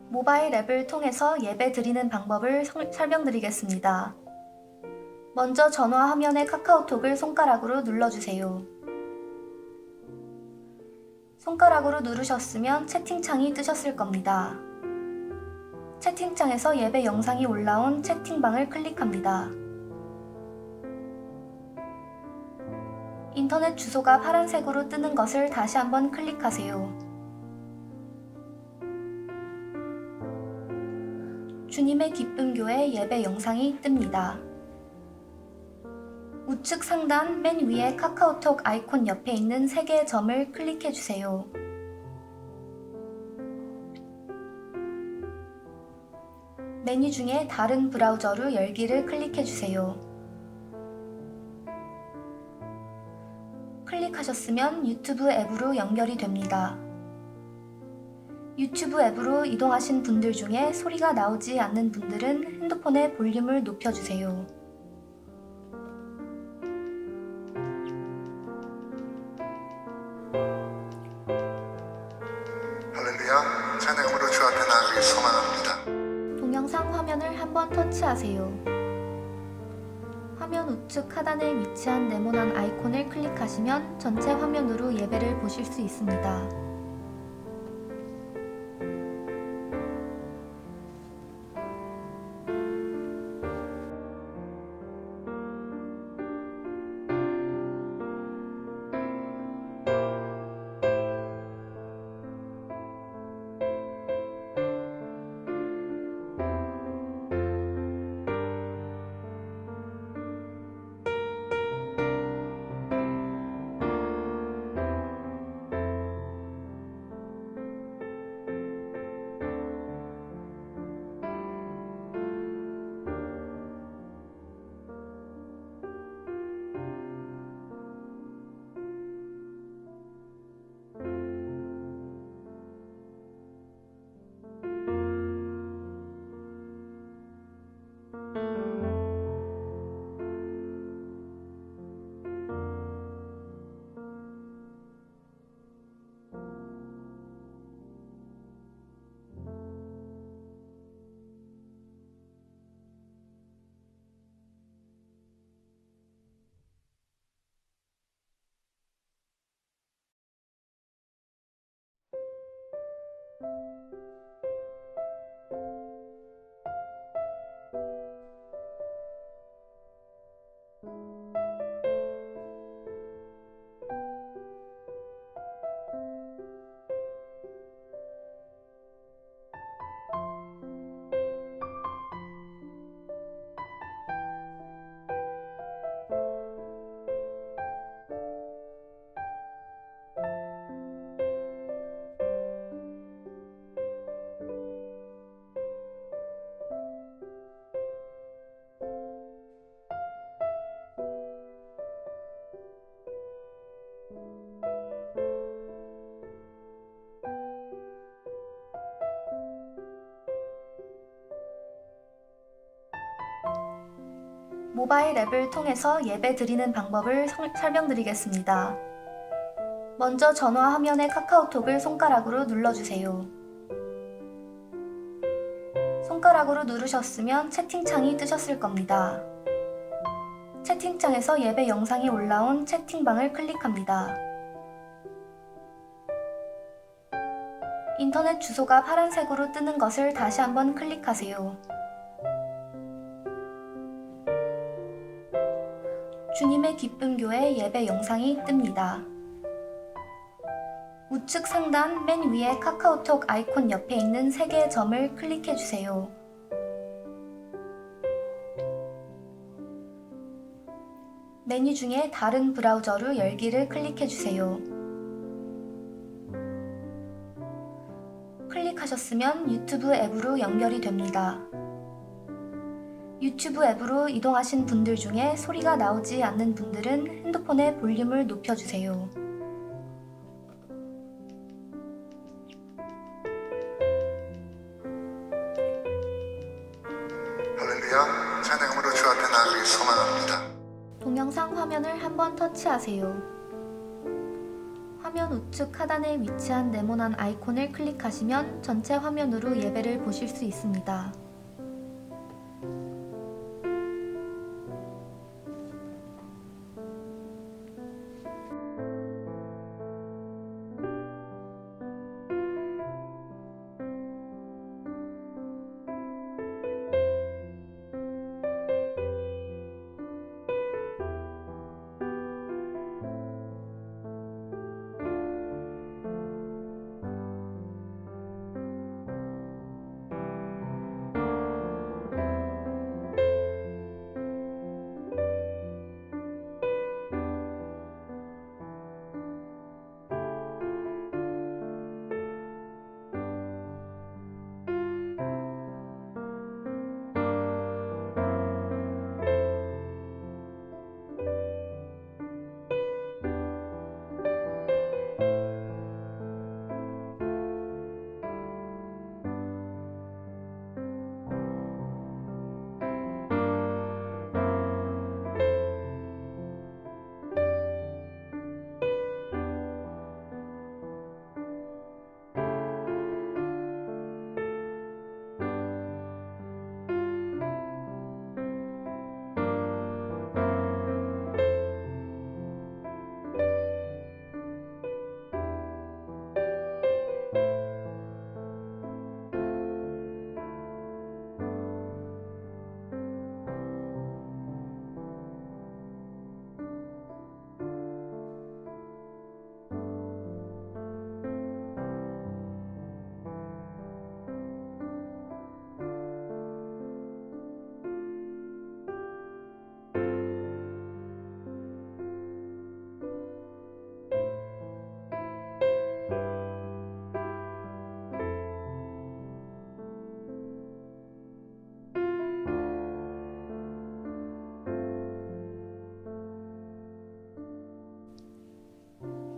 모바일 앱을 통해서 예배 드리는 방법을 설명드리겠습니다. 먼저 전화 화면의 카카오톡을 손가락으로 눌러주세요. 손가락으로 누르셨으면 채팅창이 뜨셨을 겁니다. 채팅창에서 예배 영상이 올라온 채팅방을 클릭합니다. 인터넷 주소가 파란색으로 뜨는 것을 다시 한번 클릭하세요. 주님의 기쁨 교회 예배 영상이 뜹니다. 우측 상단 맨 위에 카카오톡 아이콘 옆에 있는 3개의 점을 클릭해 주세요. 메뉴 중에 다른 브라우저로 열기를 클릭해 주세요. 클릭하셨으면 유튜브 앱으로 연결이 됩니다. 유튜브 앱으로 이동하신 분들 중에 소리가 나오지 않는 분들은 핸드폰의 볼륨을 높여주세요. 할렐루야, 찬양으로 주 앞에 나아가길 소망합니다. 동영상 화면을 한번 터치하세요. 화면 우측 하단에 위치한 네모난 아이콘을 클릭하시면 전체 화면으로 예배를 보실 수 있습니다. 모바일 앱을 통해서 예배 드리는 방법을 설명드리겠습니다. 먼저 전화 화면의 카카오톡을 손가락으로 눌러주세요. 손가락으로 누르셨으면 채팅창이 뜨셨을 겁니다. 채팅창에서 예배 영상이 올라온 채팅방을 클릭합니다. 인터넷 주소가 파란색으로 뜨는 것을 다시 한번 클릭하세요. 주님의 기쁨 교회 예배 영상이 뜹니다. 우측 상단 맨 위에 카카오톡 아이콘 옆에 있는 3개의 점을 클릭해 주세요. 메뉴 중에 다른 브라우저로 열기를 클릭해 주세요. 클릭하셨으면 유튜브 앱으로 연결이 됩니다. 유튜브 앱으로 이동하신 분들 중에 소리가 나오지 않는 분들은 핸드폰의 볼륨을 높여주세요. 할렐루야, 찬양으로 주 앞에 나아가길 소망합니다. 동영상 화면을 한번 터치하세요. 화면 우측 하단에 위치한 네모난 아이콘을 클릭하시면 전체 화면으로 예배를 보실 수 있습니다.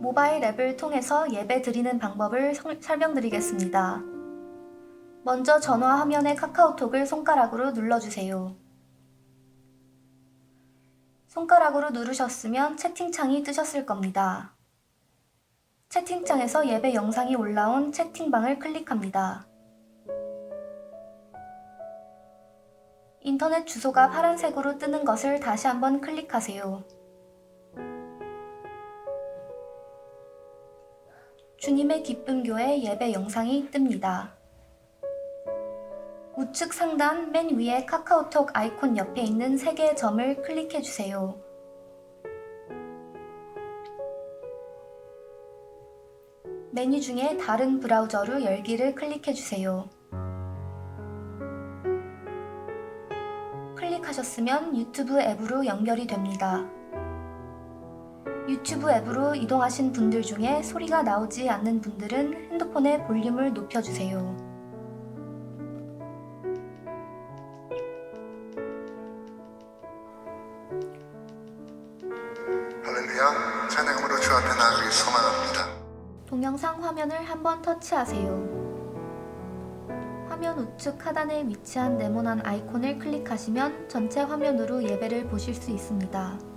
모바일 앱을 통해서 예배 드리는 방법을 설명드리겠습니다. 먼저 전화 화면의 카카오톡을 손가락으로 눌러주세요. 손가락으로 누르셨으면 채팅창이 뜨셨을 겁니다. 채팅창에서 예배 영상이 올라온 채팅방을 클릭합니다. 인터넷 주소가 파란색으로 뜨는 것을 다시 한번 클릭하세요. 주님의 기쁨교회 예배 영상이 뜹니다. 우측 상단 맨 위에 카카오톡 아이콘 옆에 있는 3개의 점을 클릭해 주세요. 메뉴 중에 다른 브라우저로 열기를 클릭해 주세요. 클릭하셨으면 유튜브 앱으로 연결이 됩니다. 유튜브 앱으로 이동하신 분들 중에 소리가 나오지 않는 분들은 핸드폰의 볼륨을 높여주세요. 할렐루야, 찬양으로 주 앞에 나가길 소망합니다. 동영상 화면을 한번 터치하세요. 화면 우측 하단에 위치한 네모난 아이콘을 클릭하시면 전체 화면으로 예배를 보실 수 있습니다.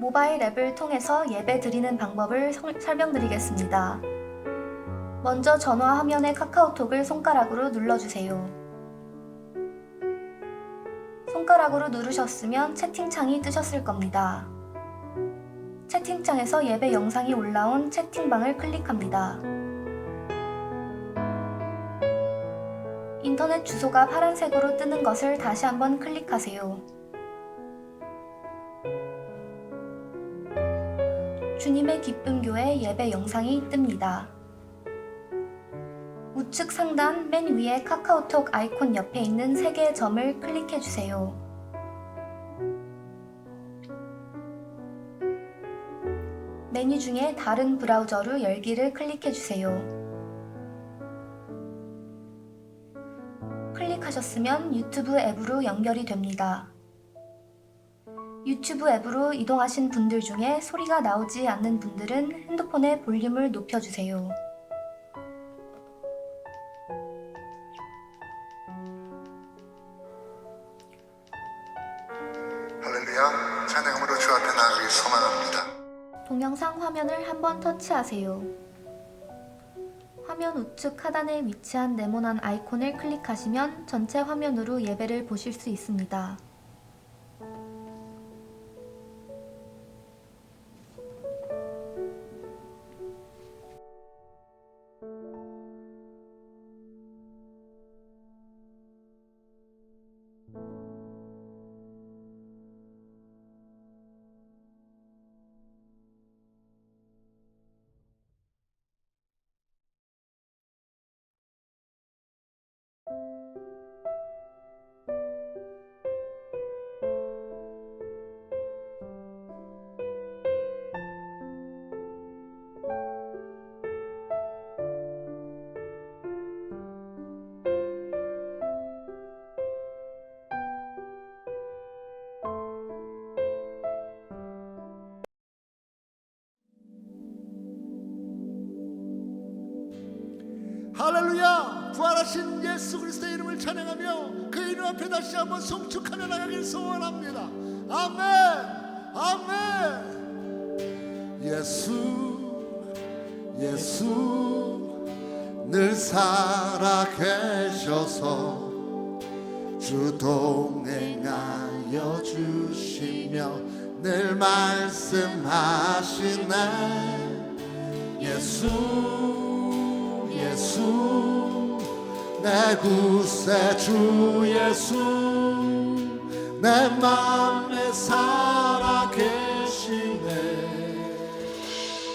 모바일 앱을 통해서 예배 드리는 방법을 설명드리겠습니다. 먼저 전화 화면에 카카오톡을 손가락으로 눌러주세요. 손가락으로 누르셨으면 채팅창이 뜨셨을 겁니다. 채팅창에서 예배 영상이 올라온 채팅방을 클릭합니다. 인터넷 주소가 파란색으로 뜨는 것을 다시 한번 클릭하세요. 주님의 기쁨 교회 예배 영상이 뜹니다. 우측 상단 맨 위에 카카오톡 아이콘 옆에 있는 3개의 점을 클릭해 주세요. 메뉴 중에 다른 브라우저로 열기를 클릭해 주세요. 클릭하셨으면 유튜브 앱으로 연결이 됩니다. 유튜브 앱으로 이동하신 분들 중에 소리가 나오지 않는 분들은 핸드폰의 볼륨을 높여주세요. 할렐루야, 찬양으로 주 앞에 나가길 소망합니다. 동영상 화면을 한번 터치하세요. 화면 우측 하단에 위치한 네모난 아이콘을 클릭하시면 전체 화면으로 예배를 보실 수 있습니다. 할렐루야! 부활하신 예수 그리스도의 이름을 찬양하며 그 이름 앞에 다시 한번 송축하며 나가길 소원합니다. 아멘! 아멘! 예수 늘 살아계셔서 주 동행하여 주시며 늘 말씀하시네. 예수 내 구세주 예수 내 맘에 살아계시네.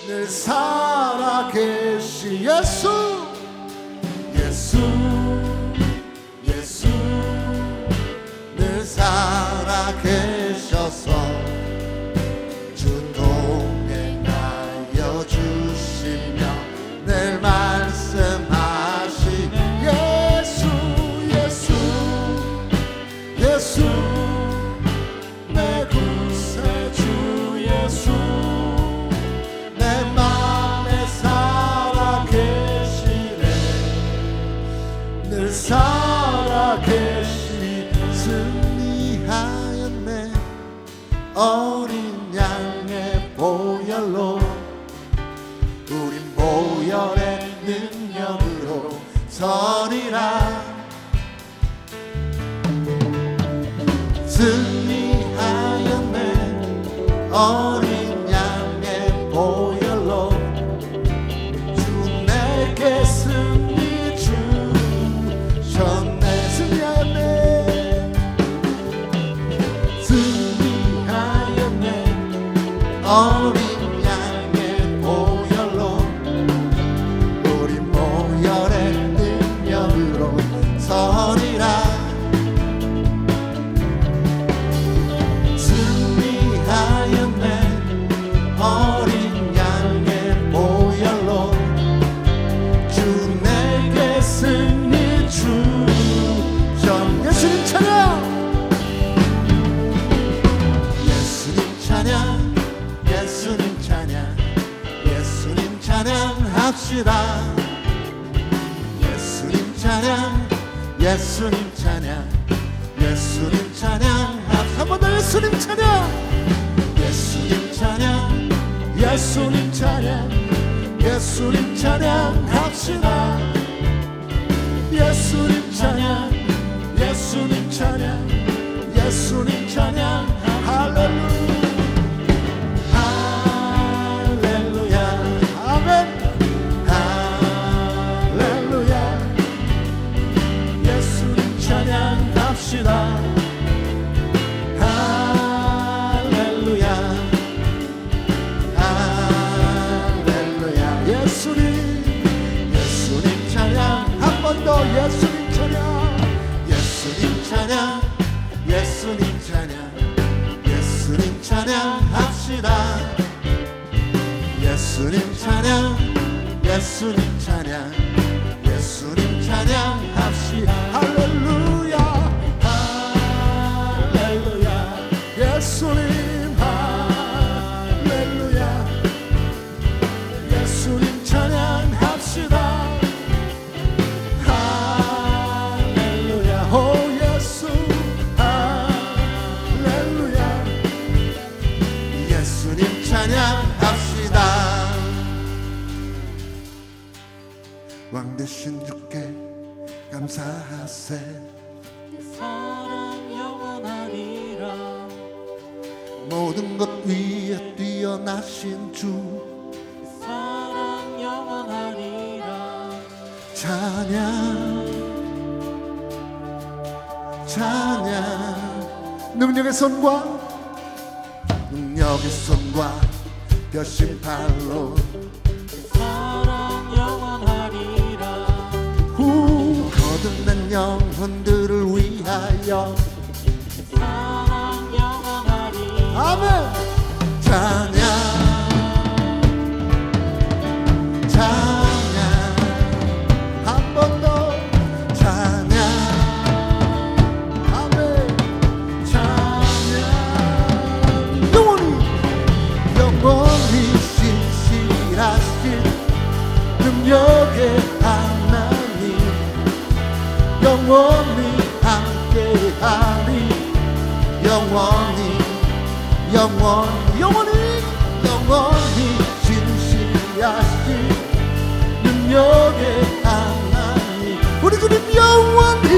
늘 살아계시 예수 늘 살아계셔서 주 동행하여 주시며 늘 말씀하시네. 예수 내 구세주 예수 내 맘에 살아계시네. 늘 살아계시 승리하였네. 어린 양의 보혈로 우린 보혈의 능력으로 서리라. 승리하였네. 어린 양의 보혈로 주 내게 승리 주셨네. 승리하였네. 어린 양의 보혈로 우리 보혈의 능력으로 서리라. 예수님 찬양, 예수님 찬양, 한 번 더 예수님 찬양. 예수님 찬양 예수님 찬양 예수님 찬양합시다 예수님 찬양 예수님 찬양 예수님 찬양 할렐루야 할렐루야 아멘 할렐루야 예수님 찬양합시다 할렐루야 할렐루야 예수님 예수님 찬양 한 번 더 예수님 찬양 예수님 찬양 예수님 찬양 예수님 찬양합시다 예수님 찬양 예수님 찬양 예수님 찬양합시다 할렐루야 할렐루야 예수님 할렐루야 예수님 찬양합시다 할렐루야 오 예수 할렐루야 예수님 찬양합시다 왕 되신 주께 감사하세 사랑 영원하리라 모든 것 위에 뛰어나신 주 사랑 영원하리라 찬양 찬양 능력의 손과 능력의 손과 벼신 팔로 사랑 영원하리라 후 거듭난 영혼들을 위하여 사랑 영원하리라 아멘 찬양 찬양 한 번 더 찬양 아멘 찬양 영원히 영원히 신실하신 능력의 하나님 영원히 함께하리 영원히 영원히 영원히 영원히 진실하신 능력의 하나님 우리 주님 영원히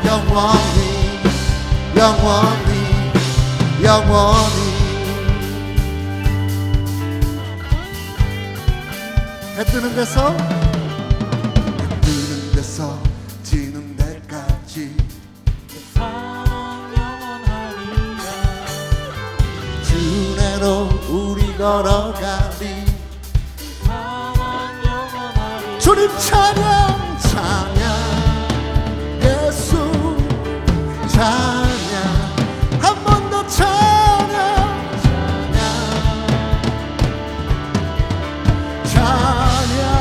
영원히 영원히 영원히 해 뜨는 데서 지는 데까지 사랑 영원하리라 주 은혜로 우리 걸어가리 사랑 영원하리라 주님 찬양 찬양 예수 찬양 한 번 더 찬양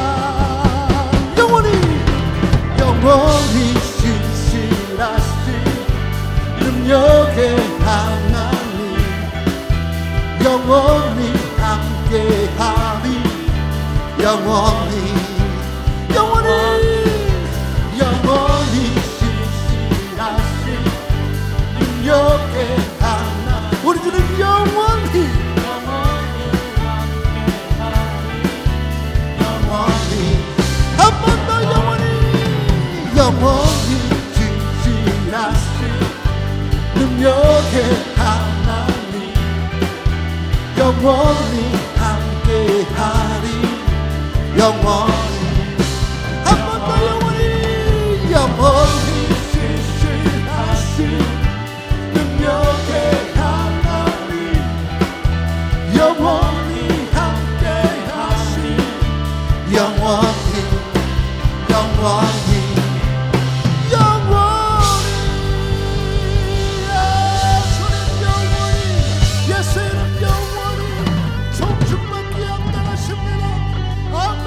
찬양 영원히 영원히 신실하신 능력의 하나님 영원히 함께하리 영원히 영원히 영원히 신실하신 능력의 하나 우리 주님 영원히 영원히 한 번 더 영원히 영원히 진실하신 능력의 하나님 영원히 함께하리 영원히 한 번 더 영원히 영원히 진실하신 능력의 하나님 영원히 함께하시 영원히 영원히 영원히 예수님 영원히 예수님 영원히 성충받기 합당하십니다 아멘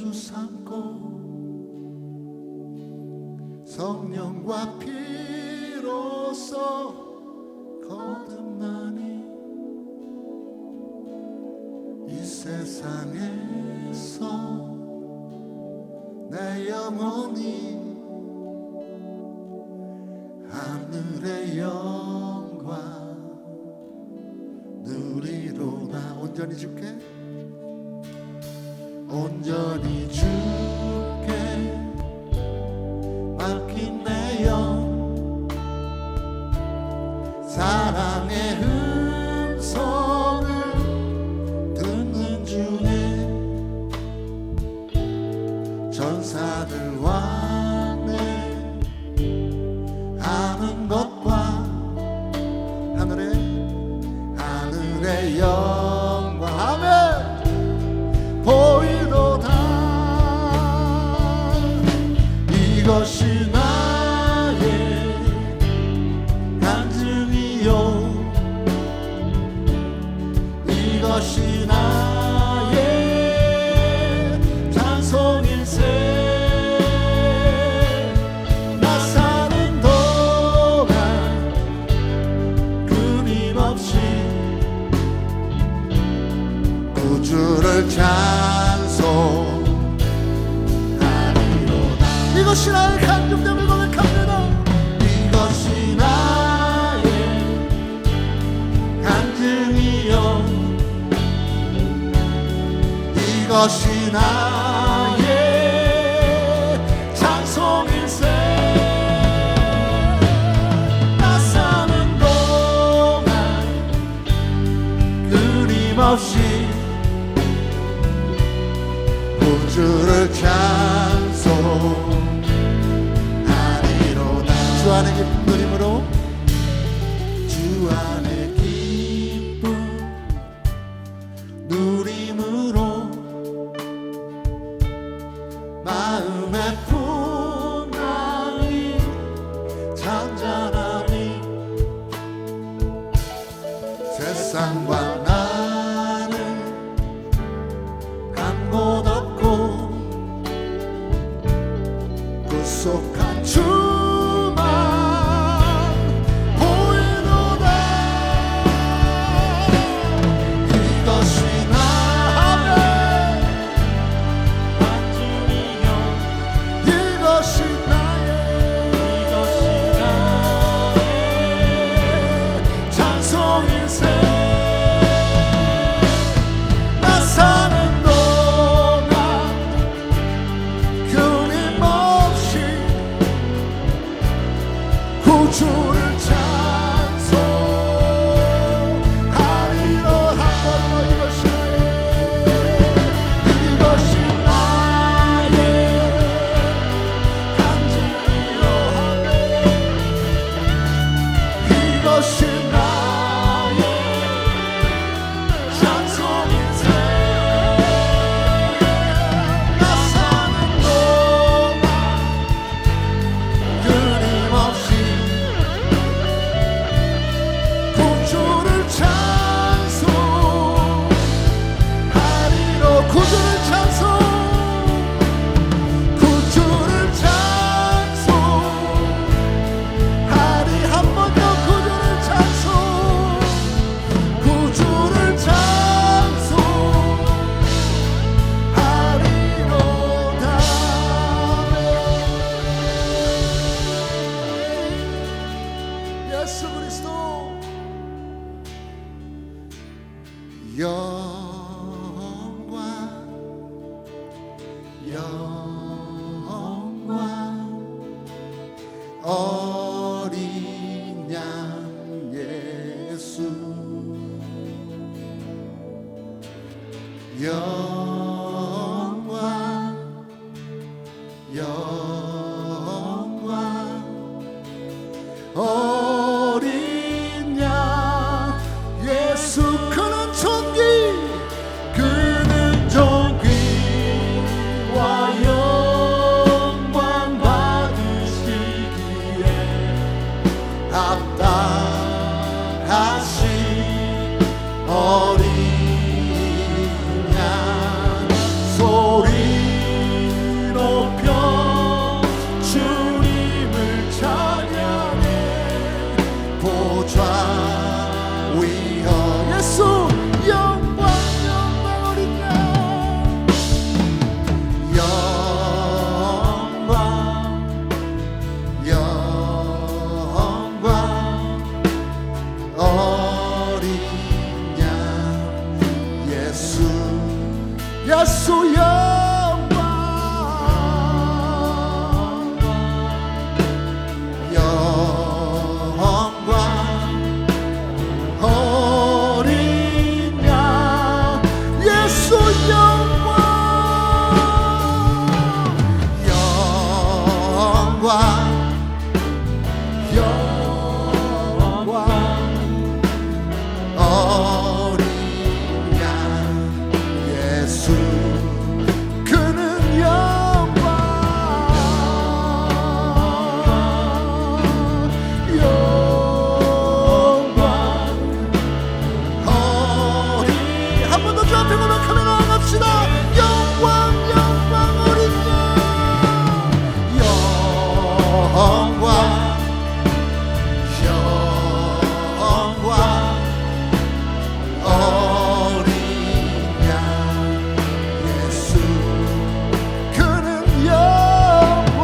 주 삼고 성령과 피로써 거듭나니 이 세상에서 내 영혼이 하늘의 영광 누리로다. 온전히 주께, 온전히 주께 맡긴 내 영, 사랑의 음성을 듣는 중에 전사들 왕래 하는 것과 하늘의 영광 아멘 보이도다. 이것이 나의 간증이요, 이것이 나의 찬송일세. 나 사는 동안 끊임없이 구주를 찬송하리로다. 이것이 나의 간증됨을 고백합니다. 이것이 나의 간증이요, 이것이 나의 찬송일세. 나 사는 동안 끊임없이 구주를 찬송하리로다. 주 안의 기쁜 누림으로, 주 안의 기쁜 누림으로 마음의 풍랑이 잔잔함이 세상과 나는 간 곳 없고 구속한 주만 보이노라. 이것이 나의 간증이요 이것이 나의 찬송일세. 나 사는 동안 끊임없이 구주를 찬송하리로다. 이것이 나의 간증이요, 이것이 나의 찬송일세. 나 사는 동안 끊임없이 구주를 찬송하리로. 구주를 찬송, 구주를 찬송하리. 한 번 더 구주를 찬송, 구주를 찬송하리로다. 예수 그리스도 영광 영광 어린 양 예수 영광 영광 어린 양 예수. 그는 존귀 그는 존귀와 영광 받으시기에 합당하신 어린 양 예수 영광 어린 양 예수 영광 어린 양 예수 그는 영광 어린 한 번 더 주 앞에 고백하며 나아갑시다. 영광 어린 양 영광 어린 양 예수 그는 영광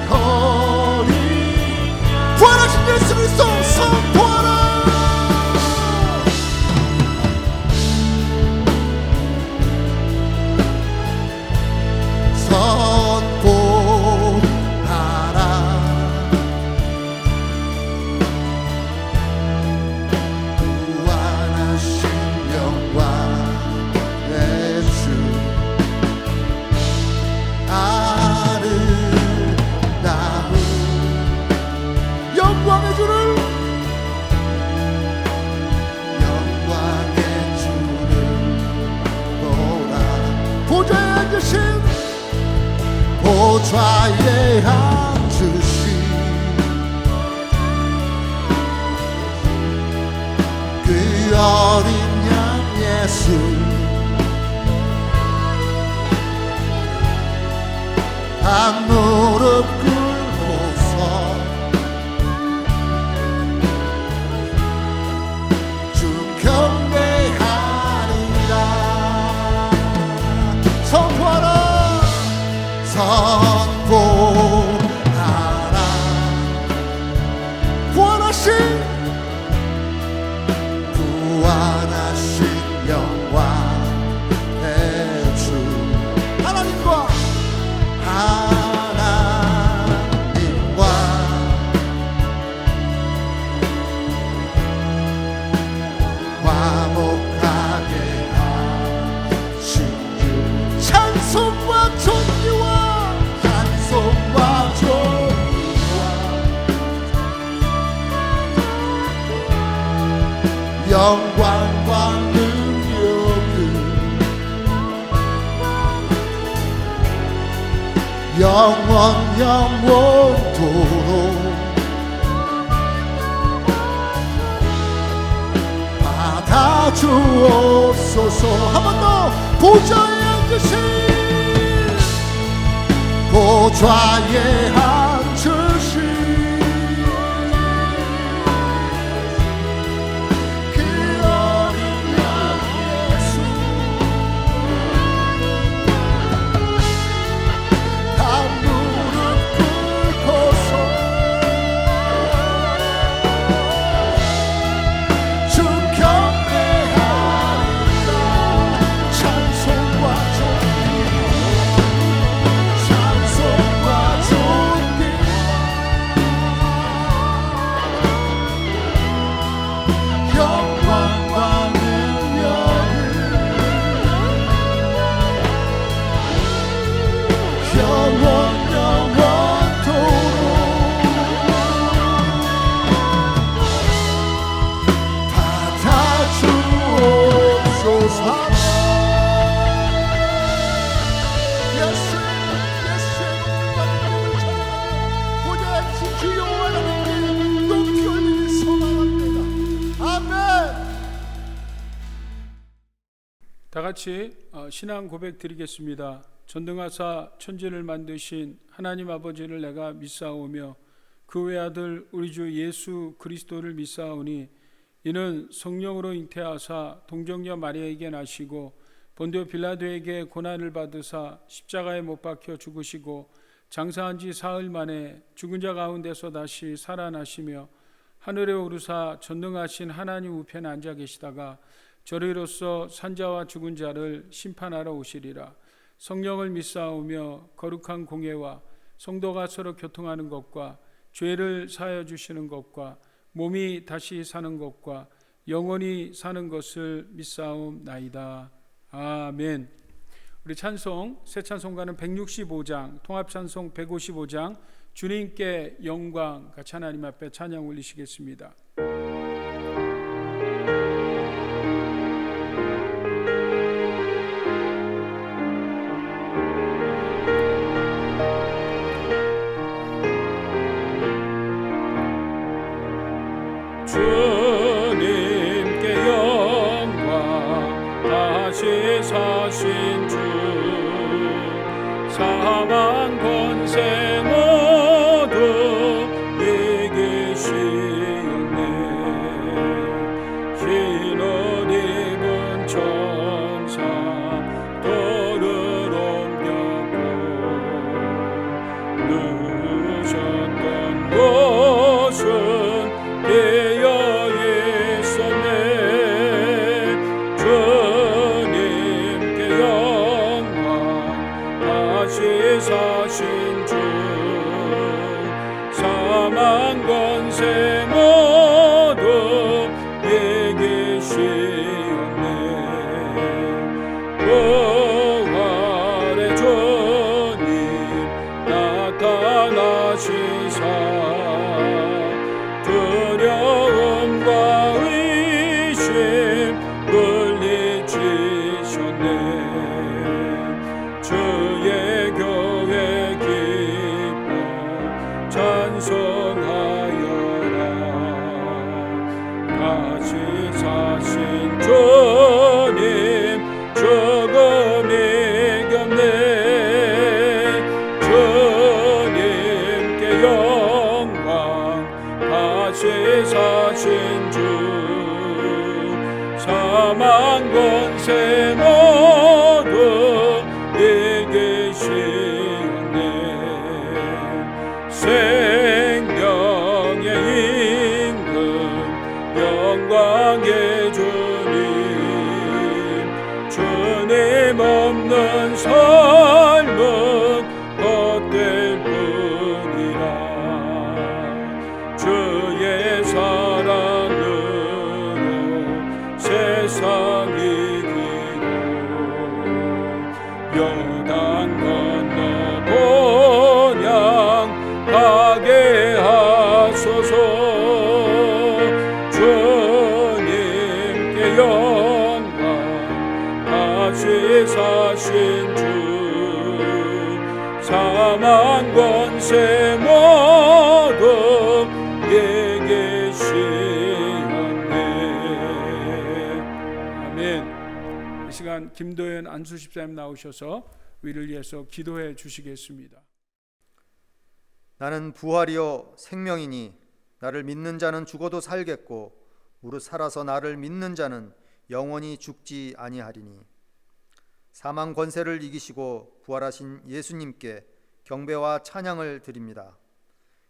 어린 부활하신 예수 그리스도 선포하라. 부활하신 영광 예수 아름다운 영광의 주를 보라. 보좌에 앉으신 그 어린 양 예수 한 무릎 꿇고서 주 경배하리라. 선포하라 부활하신 영광의 주 하나님과 화목하게 하신 주 찬송과 존귀와 영광과 능력은 영원토록 받아주옵소서. 한 번 더 보좌에 앉으신 보좌에 앉으신 그 어린 양 예수 다 무릎 꿇고서 주 경배하리라. 찬송과 영광과 능력을 영원토록 받아주옵소서. 다 같이 신앙 고백 드리겠습니다. 전능하사 천지를 만드신 하나님 아버지를 내가 믿사오며 그 외아들 우리 주 예수 그리스도를 믿사오니 이는 성령으로 잉태하사 동정녀 마리아에게 나시고 본디오 빌라도에게 고난을 받으사 십자가에 못 박혀 죽으시고 장사한 지 사흘 만에 죽은 자 가운데서 다시 살아나시며 하늘에 오르사 전능하신 하나님 우편에 앉아 계시다가 저리로서 산자와 죽은 자를 심판하러 오시리라. 성령을 믿사오며 거룩한 공예와 성도가 서로 교통하는 것과 죄를 사하여 주시는 것과 몸이 다시 사는 것과 영원히 사는 것을 믿사옵나이다. 아멘. 우리 찬송, 새 찬송가는 165장, 통합 찬송 155장, 주님께 영광, 같이 하나님 앞에 찬양 올리시겠습니다. 주님께 영광, 다시 사신 주, 사망 권세 모두 이기시었네. 흰옷 입은 천사 돌을 옮겼고 누우셨던 곳은 되어 있었네. 주님께 영광, 다시 사신 주, 사망 권세 모두 이기시었네. 부활의 주님 나타나시사 두려움과 의심 물리치셨네. 주의 교회 기뻐 찬송하여라. 다시 사신 주님 죽음이 이겼네. 주님께 영광, 다시 사신 주, 사망 권세 모두 이기시었네. 생명의 임금, 영광의 주님, 주님 없는 삶은 헛될 뿐이라. 주의 사랑으로 세상 이기고 요단 건너 본향 가게 하소서. 주님께 영광, 다시 사신 주, 사망 권세 모두 이기시었네. 아멘. 이 시간 김도현 안수집사님 나오셔서 우리를 위해서 기도해 주시겠습니다. 나는 부활이요 생명이니 나를 믿는 자는 죽어도 살겠고 무릇 살아서 나를 믿는 자는 영원히 죽지 아니하리니. 사망 권세를 이기시고 부활하신 예수님께 경배와 찬양을 드립니다.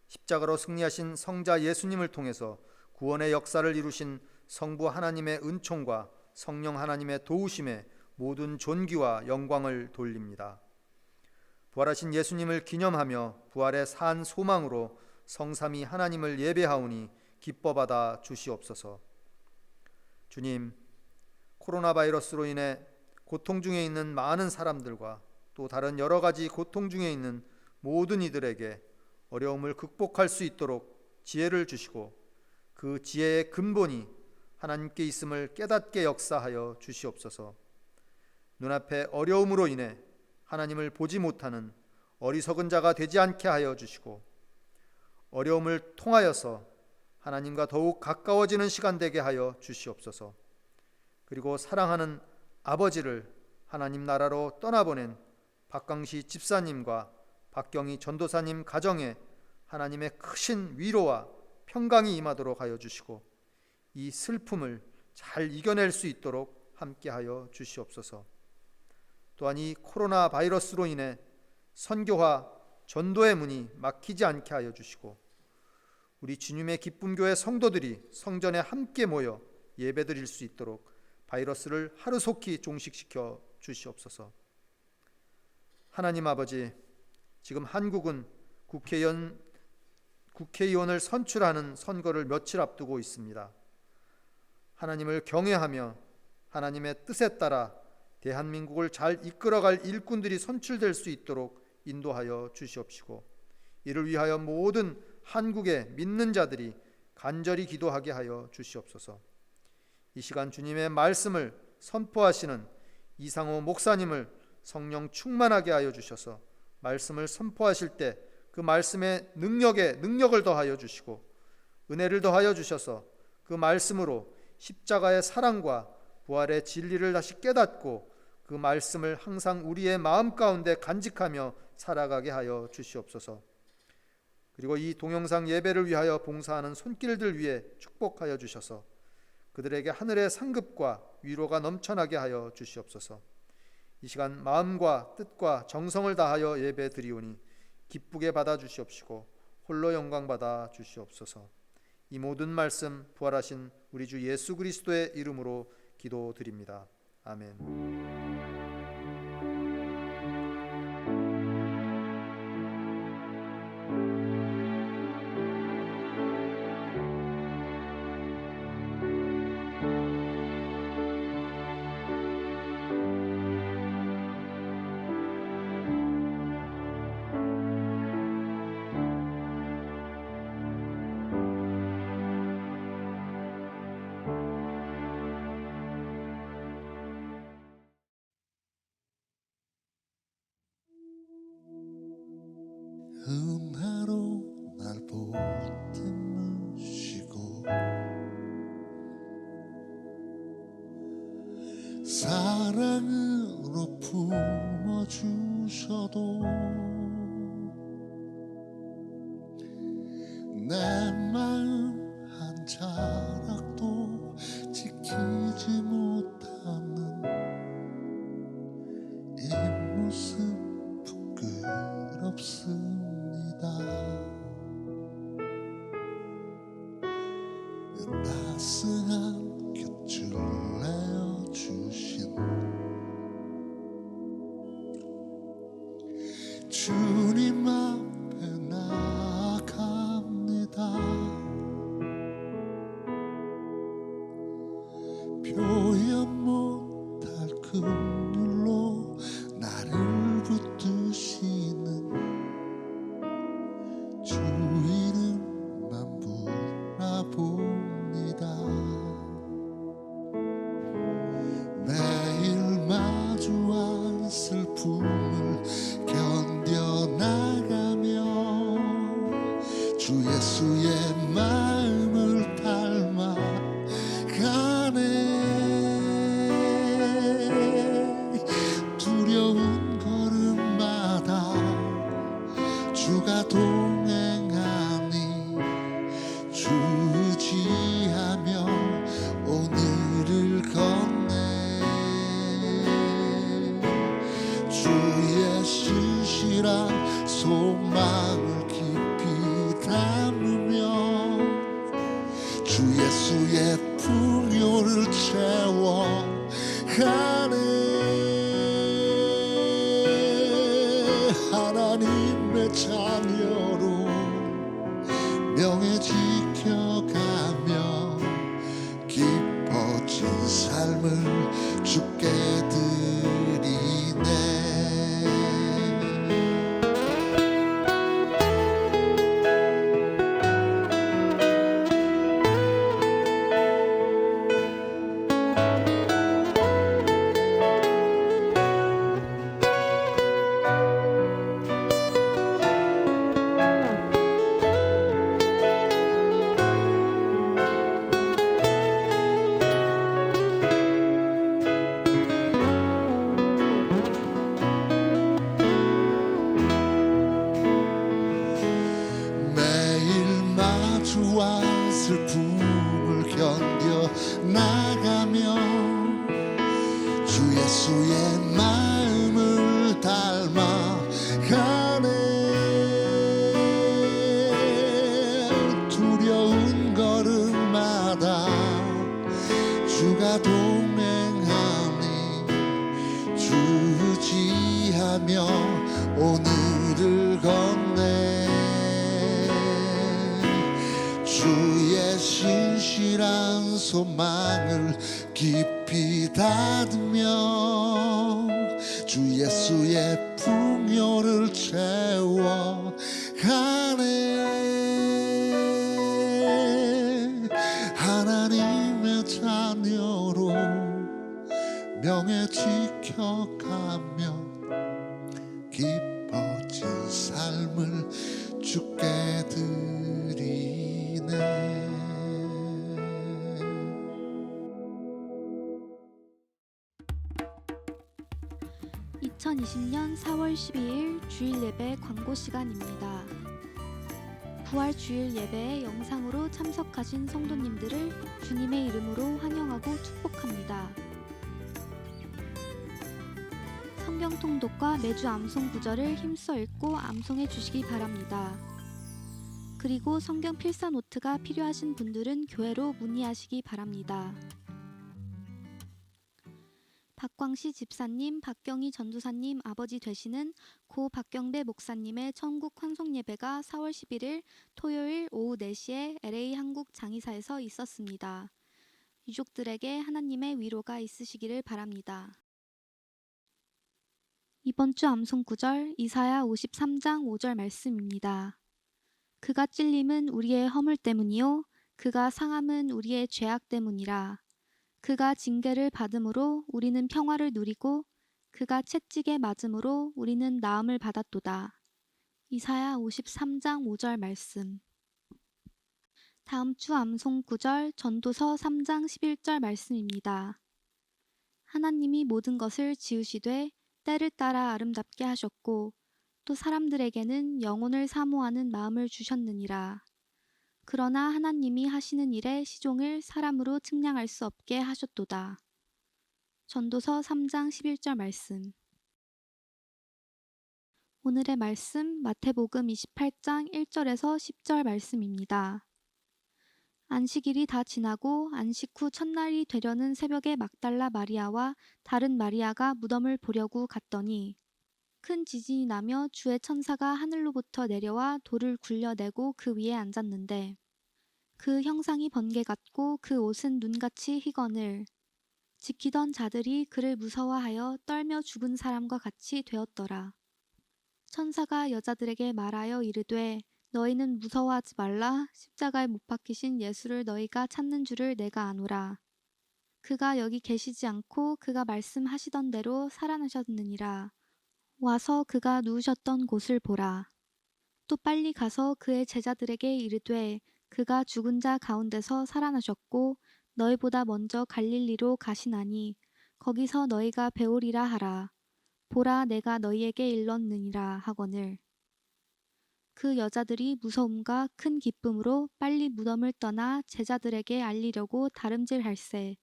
십자가로 승리하신 성자 예수님을 통해서 구원의 역사를 이루신 성부 하나님의 은총과 성령 하나님의 도우심에 모든 존귀와 영광을 돌립니다. 부활하신 예수님을 기념하며 부활의 산 소망으로 성삼위 하나님을 예배하오니 기뻐받아 주시옵소서. 주님, 코로나 바이러스로 인해 고통 중에 있는 많은 사람들과 또 다른 여러 가지 고통 중에 있는 모든 이들에게 어려움을 극복할 수 있도록 지혜를 주시고 그 지혜의 근본이 하나님께 있음을 깨닫게 역사하여 주시옵소서. 눈앞에 어려움으로 인해 하나님을 보지 못하는 어리석은 자가 되지 않게 하여 주시고 어려움을 통하여서 하나님과 더욱 가까워지는 시간 되게 하여 주시옵소서. 그리고 사랑하는 아버지를 하나님 나라로 떠나보낸 박광시 집사님과 박경희 전도사님 가정에 하나님의 크신 위로와 평강이 임하도록 하여 주시고 이 슬픔을 잘 이겨낼 수 있도록 함께하여 주시옵소서. 또한 이 코로나 바이러스로 인해 선교화 전도의 문이 막히지 않게 하여 주시고 우리 주님의 기쁨교회 성도들이 성전에 함께 모여 예배드릴 수 있도록 바이러스를 하루속히 종식시켜 주시옵소서. 하나님 아버지, 지금 한국은 국회의원을 선출하는 선거를 며칠 앞두고 있습니다. 하나님을 경외하며 하나님의 뜻에 따라 대한민국을 잘 이끌어갈 일꾼들이 선출될 수 있도록 인도하여 주시옵시고 이를 위하여 모든 한국의 믿는 자들이 간절히 기도하게 하여 주시옵소서. 이 시간 주님의 말씀을 선포하시는 이상호 목사님을 성령 충만하게 하여 주셔서 말씀을 선포하실 때 그 말씀의 능력을 더하여 주시고 은혜를 더하여 주셔서 그 말씀으로 십자가의 사랑과 부활의 진리를 다시 깨닫고 그 말씀을 항상 우리의 마음 가운데 간직하며 살아가게 하여 주시옵소서. 그리고 이 동영상 예배를 위하여 봉사하는 손길들 위해 축복하여 주셔서 그들에게 하늘의 상급과 위로가 넘쳐나게 하여 주시옵소서. 이 시간 마음과 뜻과 정성을 다하여 예배 드리오니 기쁘게 받아 주시옵시고 홀로 영광 받아 주시옵소서. 이 모든 말씀 부활하신 우리 주 예수 그리스도의 이름으로 기도드립니다. 아멘. 은혜로 날 보듬으시고 사랑으로 품어주셔도 내 마음 한 자락도 지키지 못하는 이 모습 부끄럽습니다. 따스한 곁을 내어주신 주님 앞에 나아갑니다. 표현 못할 긍휼로 나를 붙드시는 주 이름만 바라봅니다. 매일 마주한 슬픔을 견뎌나가며 주 예수의 마음을 닮아 가네. 두려운 걸음마다 주가 동행하니 주 의지하며 오늘을 걷네. 주의 신실한 소망을 깊이 담으며 주 예수의 풍요를 채워가네. 하나님의 자녀로 명예 지켜가며 깊어진 삶을 주께 드리네. 매일 마주한 슬픔을 견뎌 나가며 주 예수의 마음을 닮아 가네. 주의 신실한 소망을 깊이 닫으며 주 예수의 풍요를 채워가네. 하나님의 자녀로 명예 지켜가며 기뻐진 삶을 주께 드리네. 2020년 4월 12일 주일 예배 광고 시간입니다. 부활 주일 예배에 영상으로 참석하신 성도님들을 주님의 이름으로 환영하고 축복합니다. 성경 통독과 매주 암송 구절을 힘써 읽고 암송해 주시기 바랍니다. 그리고 성경 필사 노트가 필요하신 분들은 교회로 문의하시기 바랍니다. 박광시 집사님, 박경희 전도사님 아버지 되시는 고 박경배 목사님의 천국 환송 예배가 4월 11일 토요일 오후 4시에 LA 한국 장의사에서 있었습니다. 유족들에게 하나님의 위로가 있으시기를 바랍니다. 이번 주 암송 구절 이사야 53장 5절 말씀입니다. 그가 찔림은 우리의 허물 때문이요 그가 상함은 우리의 죄악 때문이라. 그가 징계를 받음으로 우리는 평화를 누리고 그가 채찍에 맞음으로 우리는 나음을 받았도다. 이사야 53장 5절 말씀. 다음 주 암송 구절 전도서 3장 11절 말씀입니다. 하나님이 모든 것을 지으시되 때를 따라 아름답게 하셨고 또 사람들에게는 영혼을 사모하는 마음을 주셨느니라. 그러나 하나님이 하시는 일의 시종을 사람으로 측량할 수 없게 하셨도다. 전도서 3장 11절 말씀. 오늘의 말씀 마태복음 28장 1절에서 10절 말씀입니다. 안식일이 다 지나고 안식 후 첫날이 되려는 새벽에 막달라 마리아와 다른 마리아가 무덤을 보려고 갔더니 큰 지진이 나며 주의 천사가 하늘로부터 내려와 돌을 굴려내고 그 위에 앉았는데 그 형상이 번개 같고 그 옷은 눈같이 희거늘 지키던 자들이 그를 무서워하여 떨며 죽은 사람과 같이 되었더라. 천사가 여자들에게 말하여 이르되 너희는 무서워하지 말라. 십자가에 못 박히신 예수를 너희가 찾는 줄을 내가 아노라. 그가 여기 계시지 않고 그가 말씀하시던 대로 살아나셨느니라. 와서 그가 누우셨던 곳을 보라. 또 빨리 가서 그의 제자들에게 이르되 그가 죽은 자 가운데서 살아나셨고 너희보다 먼저 갈릴리로 가시나니 거기서 너희가 배우리라 하라. 보라 내가 너희에게 일렀느니라 하거늘. 그 여자들이 무서움과 큰 기쁨으로 빨리 무덤을 떠나 제자들에게 알리려고 다름질할세.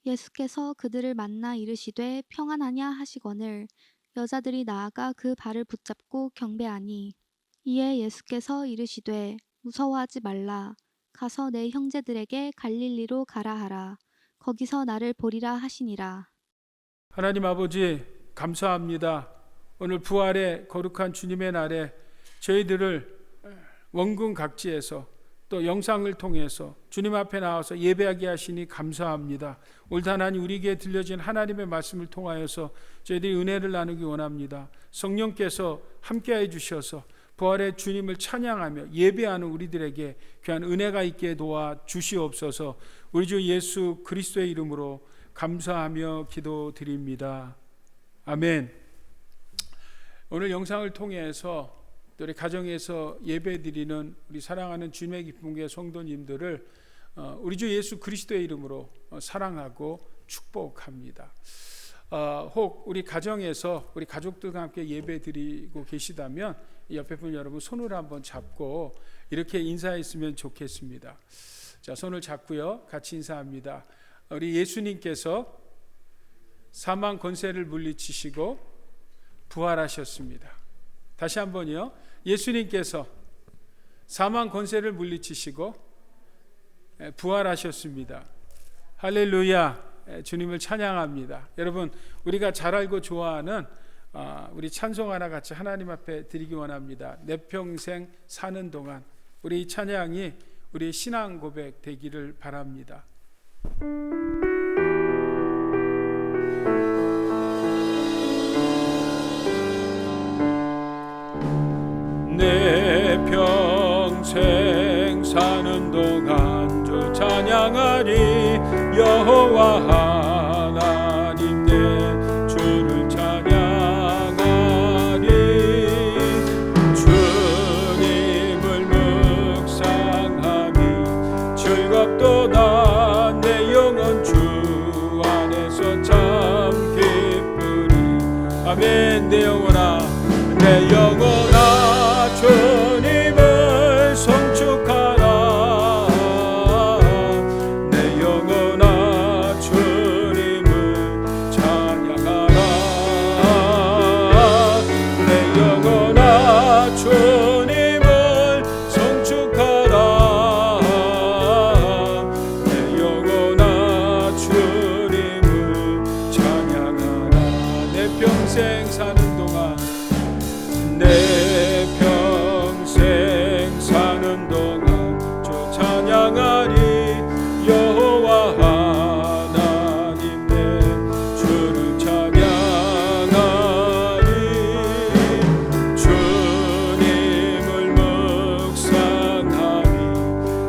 예수께서 그들을 만나 이르시되 평안하냐 하시거늘 여자들이 나아가 그 발을 붙잡고 경배하니 이에 예수께서 이르시되 무서워하지 말라. 가서 내 형제들에게 갈릴리로 가라 하라. 거기서 나를 보리라 하시니라. 하나님 아버지 감사합니다. 오늘 부활의 거룩한 주님의 날에 저희들을 원군 각지에서 또 영상을 통해서 주님 앞에 나와서 예배하게 하시니 감사합니다. 올 하나님 우리에게 들려진 하나님의 말씀을 통하여서 저희들이 은혜를 나누기 원합니다. 성령께서 함께해 주셔서 부활의 주님을 찬양하며 예배하는 우리들에게 귀한 은혜가 있게 도와 주시옵소서. 우리 주 예수 그리스도의 이름으로 감사하며 기도드립니다. 아멘. 오늘 영상을 통해서 또 우리 가정에서 예배드리는 우리 사랑하는 주님의 기쁨교회 성도님들을 우리 주 예수 그리스도의 이름으로 사랑하고 축복합니다. 혹 우리 가정에서 우리 가족들과 함께 예배드리고 계시다면 옆에 분 여러분 손을 한번 잡고 이렇게 인사했으면 좋겠습니다. 자, 손을 잡고요, 같이 인사합니다. 우리 예수님께서 사망 권세를 물리치시고 부활하셨습니다. 다시 한번요. 예수님께서 사망 권세를 물리치시고 부활하셨습니다. 할렐루야. 주님을 찬양합니다. 여러분, 우리가 잘 알고 좋아하는 우리 찬송 하나 같이 하나님 앞에 드리기 원합니다. 내 평생 사는 동안. 우리 이 찬양이 우리의 신앙 고백 되기를 바랍니다. 내 평생 사는 동안 주 찬양하리. 여호와 하나님 내 주를 찬양하리. 주님을 묵상함이 즐겁도다. 내 영혼 주 안에서 참 기쁘리. 아멘. 내 영혼아 주님을 성축하라. 내 영혼아 주님을 찬양하라. 내 영혼아 주님을 성축하라. 내 영혼아 주님을 찬양하라. 내 평생 사는 동안 내 평생 사는 동안 주 찬양하리. 여호와 하나님 내 주를 찬양하리. 주님을 묵상하니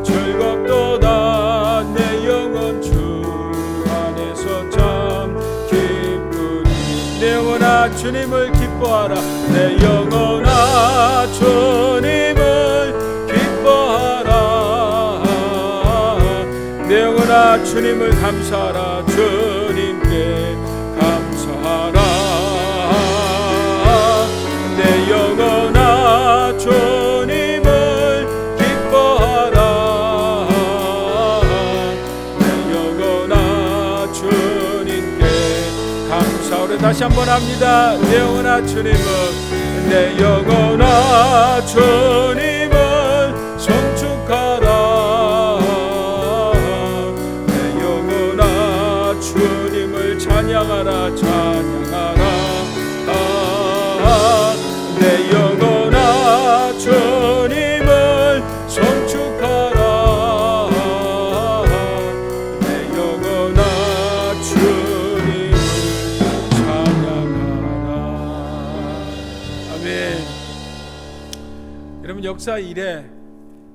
즐겁도다. 내 영혼 주 안에서 참 기쁘리. 내 영혼아 주님을 기뻐하라. 내 영혼아 주님을 기뻐하라. 내 영혼아 주님을 감사하라. 주님께 감사하라. 내 영혼아 주님을 기뻐하라. 내 영혼아 주님께 감사하라. 다시 한번 합니다. 내 영혼아 주님을, 내 영혼아 주님을 성축하라. 내 영혼아 주님을 찬양하라. 찬양하라. 내 영혼아 주님을 성축하라. 내 영혼아 주님을 찬양하라. 아멘. 여러분, 역사 이래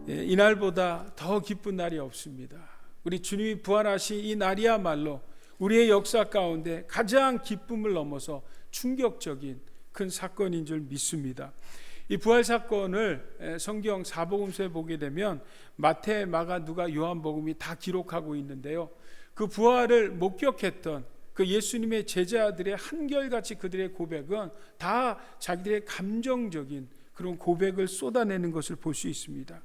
이날보다 더 기쁜 날이 없습니다. 우리 주님이 부활하신 이 날이야말로 우리의 역사 가운데 가장 기쁨을 넘어서 충격적인 큰 사건인 줄 믿습니다. 이 부활 사건을 성경 사복음서에 보게 되면 마태, 마가, 누가, 요한복음이 다 기록하고 있는데요. 그 부활을 목격했던 그 예수님의 제자들의 한결같이 그들의 고백은 다 자기들의 감정적인 그런 고백을 쏟아내는 것을 볼 수 있습니다.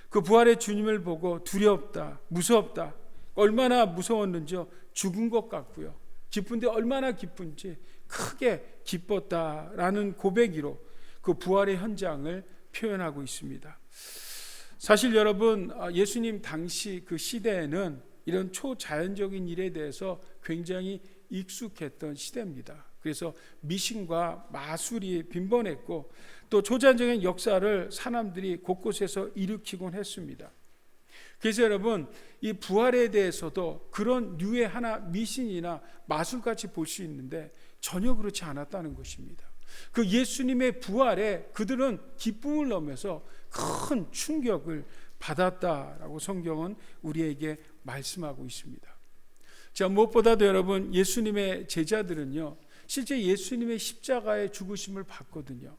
그 부활의 주님을 보고 두렵다, 무섭다, 얼마나 무서웠는지요. 죽은 것 같고요. 기쁜데 얼마나 기쁜지 크게 기뻤다라는 고백으로 그 부활의 현장을 표현하고 있습니다. 사실 여러분, 예수님 당시 그 시대에는 이런 초자연적인 일에 대해서 굉장히 익숙했던 시대입니다. 그래서 미신과 마술이 빈번했고 또 초자연적인 역사를 사람들이 곳곳에서 일으키곤 했습니다. 그래서 여러분, 이 부활에 대해서도 그런 류의 하나 미신이나 마술같이 볼 수 있는데 전혀 그렇지 않았다는 것입니다. 그 예수님의 부활에 그들은 기쁨을 넘어서 큰 충격을 받았다라고 성경은 우리에게 말씀하고 있습니다. 자, 무엇보다도 여러분, 예수님의 제자들은요, 실제 예수님의 십자가의 죽으심을 봤거든요.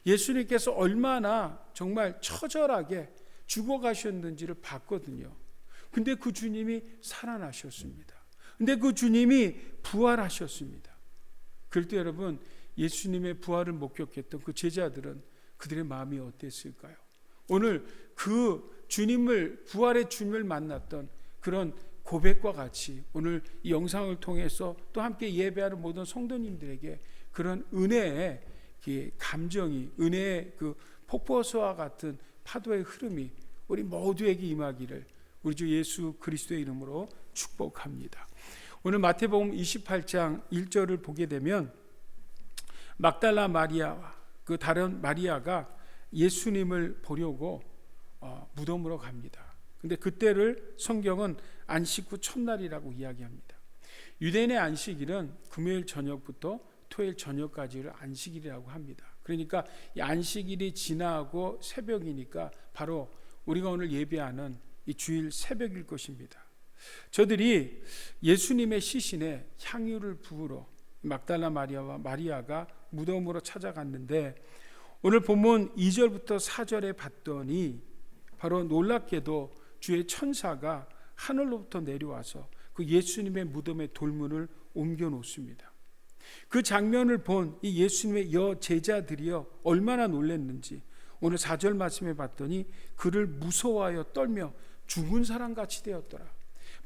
예수님께서 얼마나 정말 처절하게 죽어가셨는지를 봤거든요. 근데 그 주님이 살아나셨습니다. 근데 그 주님이 부활하셨습니다. 그럴 때 여러분, 예수님의 부활을 목격했던 그 제자들은 그들의 마음이 어땠을까요? 오늘 그 주님을, 부활의 주님을 만났던 그런 고백과 같이 오늘 이 영상을 통해서 또 함께 예배하는 모든 성도님들에게 그런 은혜의 감정이, 은혜의 그 폭포수와 같은 파도의 흐름이 우리 모두에게 임하기를 우리 주 예수 그리스도의 이름으로 축복합니다. 오늘 마태복음 28장 1절을 보게 되면 막달라 마리아와 그 다른 마리아가 예수님을 보려고 무덤으로 갑니다. 근데 그때를 성경은 안식 후 첫날이라고 이야기합니다. 유대인의 안식일은 금요일 저녁부터 토요일 저녁까지를 안식일이라고 합니다. 그러니까 이 안식일이 지나고 새벽이니까 바로 우리가 오늘 예배하는 이 주일 새벽일 것입니다. 저들이 예수님의 시신에 향유를 부으러 막달라 마리아와 마리아가 무덤으로 찾아갔는데 오늘 본문 2절부터 4절에 봤더니 바로 놀랍게도 주의 천사가 하늘로부터 내려와서 그 예수님의 무덤의 돌문을 옮겨 놓습니다. 그 장면을 본 이 예수님의 여제자들이여 얼마나 놀랐는지 오늘 4절 말씀에 봤더니 그를 무서워하여 떨며 죽은 사람같이 되었더라.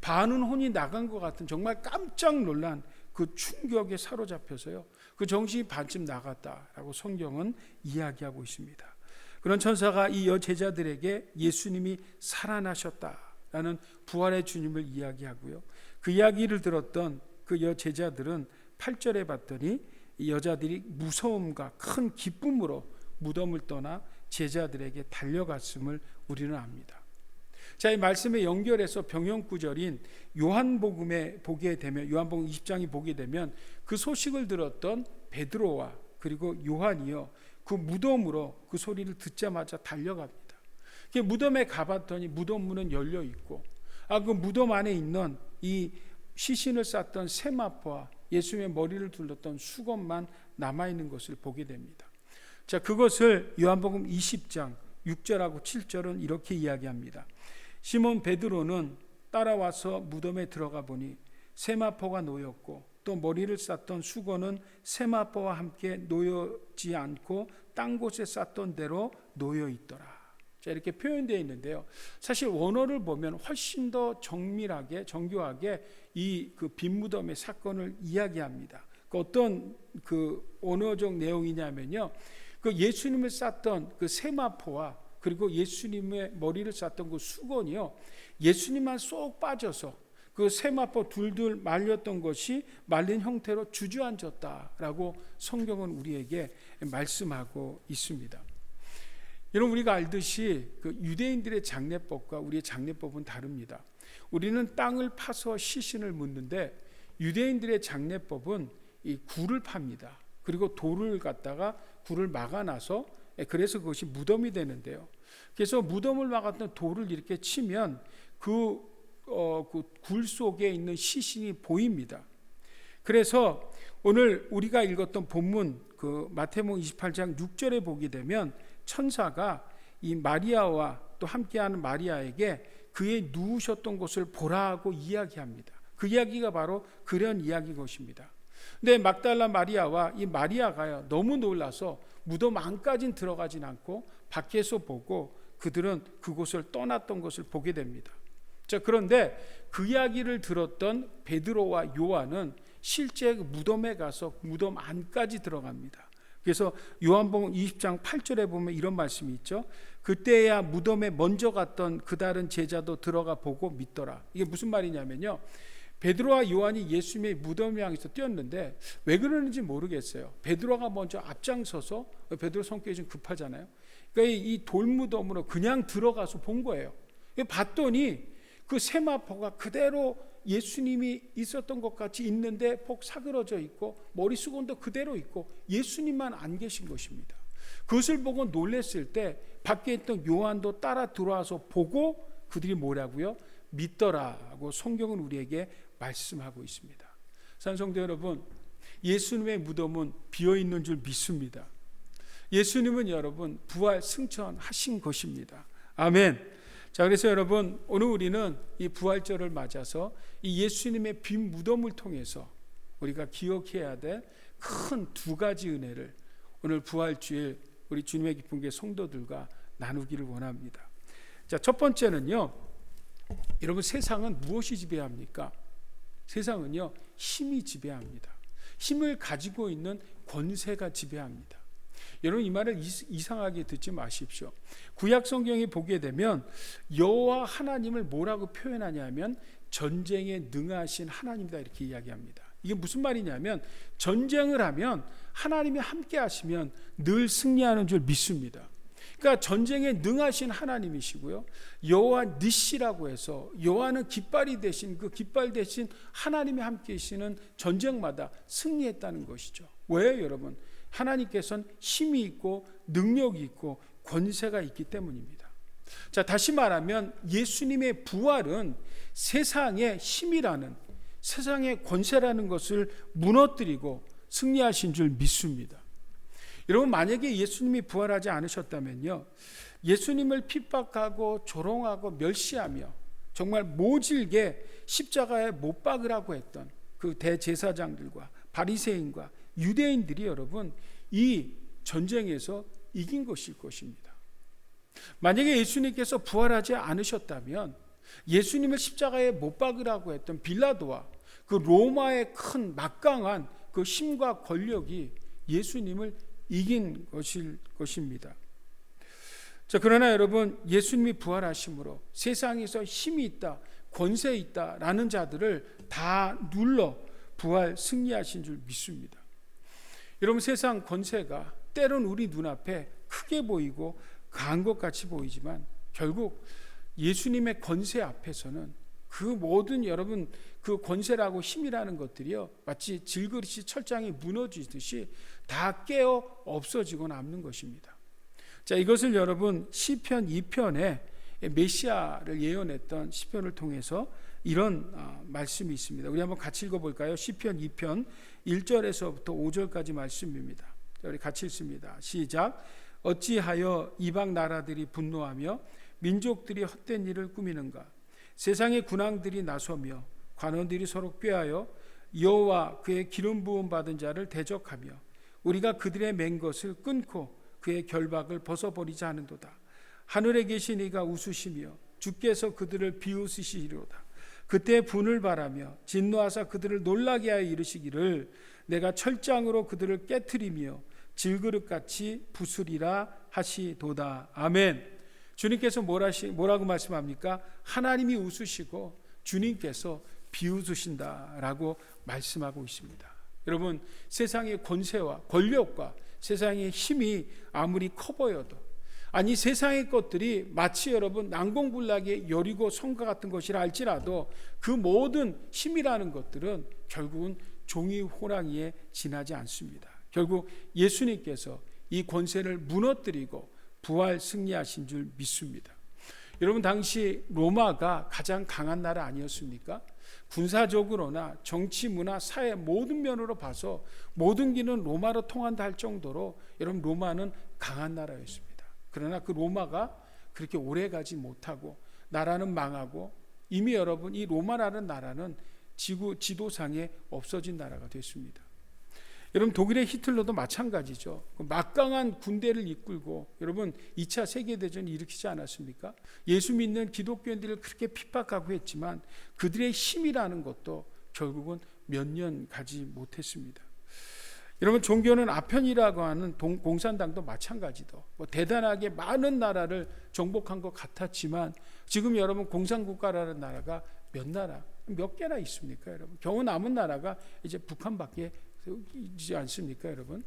반은 혼이 나간 것 같은 정말 깜짝 놀란 그 충격에 사로잡혀서요, 그 정신이 반쯤 나갔다라고 성경은 이야기하고 있습니다. 그런 천사가 이 여제자들에게 예수님이 살아나셨다라는 부활의 주님을 이야기하고요, 그 이야기를 들었던 그 여제자들은 8절에 봤더니 이 여자들이 무서움과 큰 기쁨으로 무덤을 떠나 제자들에게 달려갔음을 우리는 압니다. 자, 이 말씀에 연결해서 병영 구절인 요한복음에 보게 되면, 요한복음 20장이 보게 되면 그 소식을 들었던 베드로와 그리고 요한이요, 그 무덤으로 그 소리를 듣자마자 달려갑니다. 무덤에 가봤더니 무덤 문은 열려 있고, 그 무덤 안에 있는 이 시신을 쌌던 세마포와 예수님의 머리를 둘렀던 수건만 남아있는 것을 보게 됩니다. 자, 그것을 요한복음 20장 6절하고 7절은 이렇게 이야기합니다. 시몬 베드로는 따라와서 무덤에 들어가 보니 세마포가 놓였고 또 머리를 쌌던 수건은 세마포와 함께 놓여지 않고 딴 곳에 쌌던 대로 놓여 있더라. 자, 이렇게 표현되어 있는데요, 사실 원어를 보면 훨씬 더 정밀하게 정교하게 이 그 빈 무덤의 사건을 이야기합니다. 어떤 그 언어적 내용이냐면요, 그 예수님을 쌌던 그 세마포와 그리고 예수님의 머리를 쌌던 그 수건이요, 예수님만 쏙 빠져서 그 세마포 둘둘 말렸던 것이 말린 형태로 주저앉았다라고 성경은 우리에게 말씀하고 있습니다. 여러분, 우리가 알듯이 그 유대인들의 장례법과 우리의 장례법은 다릅니다. 우리는 땅을 파서 시신을 묻는데 유대인들의 장례법은 이 굴을 팝니다. 그리고 돌을 갖다가 굴을 막아놔서, 그래서 그것이 무덤이 되는데요, 그래서 무덤을 막았던 돌을 이렇게 치면 그 굴 속에 있는 시신이 보입니다. 그래서 오늘 우리가 읽었던 본문 그 마태복음 28장 6절에 보게 되면 천사가 이 마리아와 또 함께하는 마리아에게 그의 누우셨던 곳을 보라고 이야기합니다. 그 이야기가 바로 그런 이야기인 것입니다. 근데 막달라 마리아와 이 마리아가요, 너무 놀라서 무덤 안까지는 들어가진 않고 밖에서 보고 그들은 그곳을 떠났던 것을 보게 됩니다. 자, 그런데 그 이야기를 들었던 베드로와 요한은 실제 그 무덤에 가서 무덤 안까지 들어갑니다. 그래서 요한복음 20장 8절에 보면 이런 말씀이 있죠. 그때야 무덤에 먼저 갔던 그 다른 제자도 들어가 보고 믿더라. 이게 무슨 말이냐면요, 베드로와 요한이 예수님의 무덤을 향해서 뛰었는데 왜 그러는지 모르겠어요. 베드로가 먼저 앞장서서, 베드로 성격이 좀 급하잖아요. 그러니까 이 돌무덤으로 그냥 들어가서 본 거예요. 봤더니 그 세마포가 그대로 예수님이 있었던 것 같이 있는데 폭 사그러져 있고 머리 수건도 그대로 있고 예수님만 안 계신 것입니다. 그것을 보고 놀랐을 때 밖에 있던 요한도 따라 들어와서 보고 그들이 뭐라고요? 믿더라고 성경은 우리에게 말씀하고 있습니다. 산성도 여러분, 예수님의 무덤은 비어있는 줄 믿습니다. 예수님은 여러분 부활 승천하신 것입니다. 아멘. 자, 그래서 여러분, 오늘 우리는 이 부활절을 맞아서 이 예수님의 빈 무덤을 통해서 우리가 기억해야 될 큰 두 가지 은혜를 오늘 부활주일 우리 주님의 기쁜 교 성도들과 나누기를 원합니다. 자, 첫 번째는요, 여러분, 세상은 무엇이 지배합니까? 세상은요, 힘이 지배합니다. 힘을 가지고 있는 권세가 지배합니다. 여러분, 이 말을 이상하게 듣지 마십시오. 구약 성경에 보게 되면 여호와 하나님을 뭐라고 표현하냐면 전쟁에 능하신 하나님이다, 이렇게 이야기합니다. 이게 무슨 말이냐면 전쟁을 하면 하나님이 함께 하시면 늘 승리하는 줄 믿습니다. 그러니까 전쟁에 능하신 하나님이시고요. 여호와 니시라고 해서 여호와는 깃발이 되신 그 깃발 대신 하나님이 함께 계시는 전쟁마다 승리했다는 것이죠. 왜요, 여러분? 하나님께서는 힘이 있고 능력이 있고 권세가 있기 때문입니다. 자, 다시 말하면 예수님의 부활은 세상의 힘이라는, 세상의 권세라는 것을 무너뜨리고 승리하신 줄 믿습니다. 여러분, 만약에 예수님이 부활하지 않으셨다면요, 예수님을 핍박하고 조롱하고 멸시하며 정말 모질게 십자가에 못 박으라고 했던 그 대제사장들과 바리새인과 유대인들이 여러분 이 전쟁에서 이긴 것일 것입니다. 만약에 예수님께서 부활하지 않으셨다면 예수님을 십자가에 못 박으라고 했던 빌라도와 그 로마의 큰 막강한 그 힘과 권력이 예수님을 이긴 것일 것입니다. 자, 그러나 여러분, 예수님이 부활하심으로 세상에서 힘이 있다, 권세 있다라는 자들을 다 눌러 부활 승리하신 줄 믿습니다. 여러분, 세상 권세가 때론 우리 눈앞에 크게 보이고 강한 것 같이 보이지만 결국 예수님의 권세 앞에서는 그 모든 여러분 그 권세라고 힘이라는 것들이요, 마치 질그릇이 철장이 무너지듯이 다 깨어 없어지고 남는 것입니다. 자, 이것을 여러분 시편 2편에 메시아를 예언했던 시편을 통해서 이런 말씀이 있습니다. 우리 한번 같이 읽어볼까요? 시편 2편 1절에서부터 5절까지 말씀입니다. 자, 우리 같이 읽습니다. 시작. 어찌하여 이방 나라들이 분노하며 민족들이 헛된 일을 꾸미는가? 세상의 군왕들이 나서며 관원들이 서로 꾀하여 여호와 그의 기름 부음 받은 자를 대적하며 우리가 그들의 맹 것을 끊고 그의 결박을 벗어버리자 하는도다. 하늘에 계신 이가 웃으시며 주께서 그들을 비웃으시리로다. 그때 분을 바라며 진노하사 그들을 놀라게 하여 이르시기를 내가 철장으로 그들을 깨트리며 질그릇같이 부수리라 하시도다. 아멘. 주님께서 뭐라고 말씀합니까? 하나님이 웃으시고 주님께서 비웃으신다라고 말씀하고 있습니다. 여러분, 세상의 권세와 권력과 세상의 힘이 아무리 커 보여도, 아니 세상의 것들이 마치 여러분 난공불락의 여리고 성과 같은 것이라 할지라도 그 모든 힘이라는 것들은 결국은 종이 호랑이에 지나지 않습니다. 결국 예수님께서 이 권세를 무너뜨리고 부활 승리하신 줄 믿습니다. 여러분, 당시 로마가 가장 강한 나라 아니었습니까? 군사적으로나 정치, 문화, 사회 모든 면으로 봐서 모든 길은 로마로 통한다 할 정도로 여러분 로마는 강한 나라였습니다. 그러나 그 로마가 그렇게 오래 가지 못하고 나라는 망하고 이미 여러분 이 로마라는 나라는 지도상에 없어진 나라가 됐습니다. 여러분, 독일의 히틀러도 마찬가지죠. 막강한 군대를 이끌고 여러분 2차 세계대전을 일으키지 않았습니까? 예수 믿는 기독교인들을 그렇게 핍박하고 했지만 그들의 힘이라는 것도 결국은 몇 년 가지 못했습니다. 여러분, 종교는 아편이라고 하는 공산당도 마찬가지도 대단하게 많은 나라를 정복한 것 같았지만 지금 여러분 공산국가라는 나라가 몇 개나 있습니까? 여러분, 겨우 남은 나라가 이제 북한밖에 있지 않습니까, 여러분?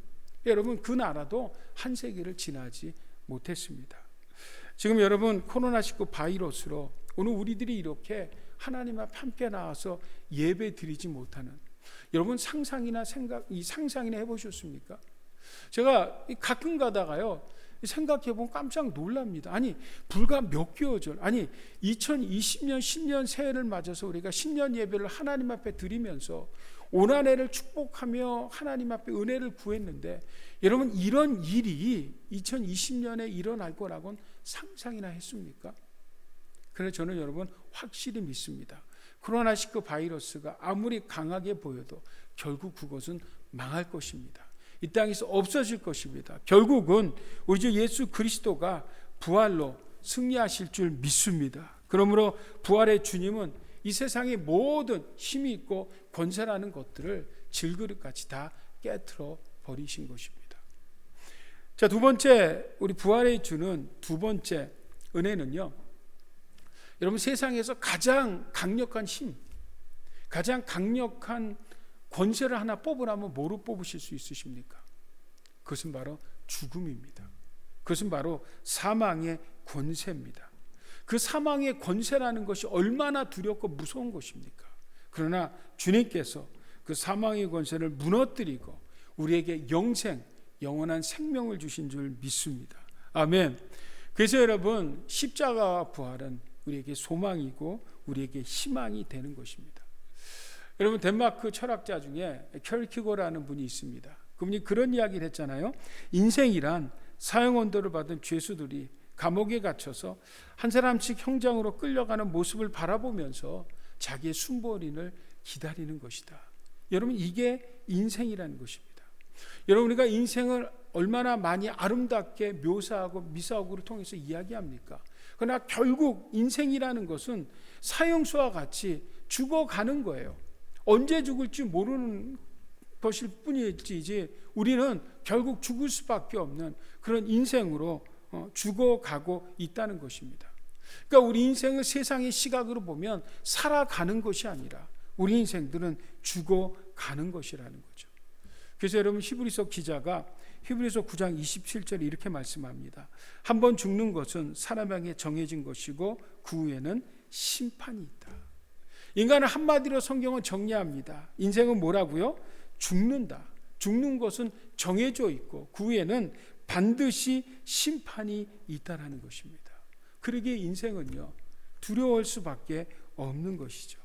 여러분, 그 나라도 한 세기를 지나지 못했습니다. 지금 여러분 코로나19 바이러스로 오늘 우리들이 이렇게 하나님 앞 함께 나와서 예배 드리지 못하는, 여러분 상상이나 해보셨습니까? 제가 가끔 가다가요 생각해보면 깜짝 놀랍니다. 아니 불과 몇 개월 전, 아니 2020년 신년 새해를 맞아서 우리가 신년 예배를 하나님 앞에 드리면서 올 한 해를 축복하며 하나님 앞에 은혜를 구했는데 여러분, 이런 일이 2020년에 일어날 거라고는 상상이나 했습니까? 그래서 저는 여러분 확실히 믿습니다. 코로나19 바이러스가 아무리 강하게 보여도 결국 그것은 망할 것입니다. 이 땅에서 없어질 것입니다. 결국은 우리 주 예수 그리스도가 부활로 승리하실 줄 믿습니다. 그러므로 부활의 주님은 이 세상의 모든 힘이 있고 권세라는 것들을 질그릇같이 다 깨트려 버리신 것입니다. 자, 두 번째, 우리 부활의 주는 두 번째 은혜는요, 여러분 세상에서 가장 강력한 힘, 가장 강력한 권세를 하나 뽑으라면 뭐로 뽑으실 수 있으십니까? 그것은 바로 죽음입니다. 그것은 바로 사망의 권세입니다. 그 사망의 권세라는 것이 얼마나 두렵고 무서운 것입니까? 그러나 주님께서 그 사망의 권세를 무너뜨리고 우리에게 영원한 생명을 주신 줄 믿습니다. 아멘. 그래서 여러분, 십자가와 부활은 우리에게 소망이고 우리에게 희망이 되는 것입니다. 여러분, 덴마크 철학자 중에 켈키고라는 분이 있습니다. 그분이 그런 이야기를 했잖아요. 인생이란 사형언도를 받은 죄수들이 감옥에 갇혀서 한 사람씩 형장으로 끌려가는 모습을 바라보면서 자기의 순번인을 기다리는 것이다. 여러분, 이게 인생이라는 것입니다. 여러분, 우리가 인생을 얼마나 많이 아름답게 묘사하고 미사오구를 통해서 이야기합니까? 그러나 결국 인생이라는 것은 사형수와 같이 죽어가는 거예요. 언제 죽을지 모르는 것일 뿐이지 우리는 결국 죽을 수밖에 없는 그런 인생으로 죽어가고 있다는 것입니다. 그러니까 우리 인생을 세상의 시각으로 보면 살아가는 것이 아니라 우리 인생들은 죽어가는 것이라는 거죠. 그래서 여러분, 히브리서 기자가 히브리서 9장 27절에 이렇게 말씀합니다. 한번 죽는 것은 사람에게 정해진 것이고 그 후에는 심판이 있다. 인간을 한마디로 성경은 정리합니다. 인생은 뭐라고요? 죽는다. 죽는 것은 정해져 있고 그 후에는 반드시 심판이 있다라는 것입니다. 그러기에 인생은요, 두려울 수밖에 없는 것이죠.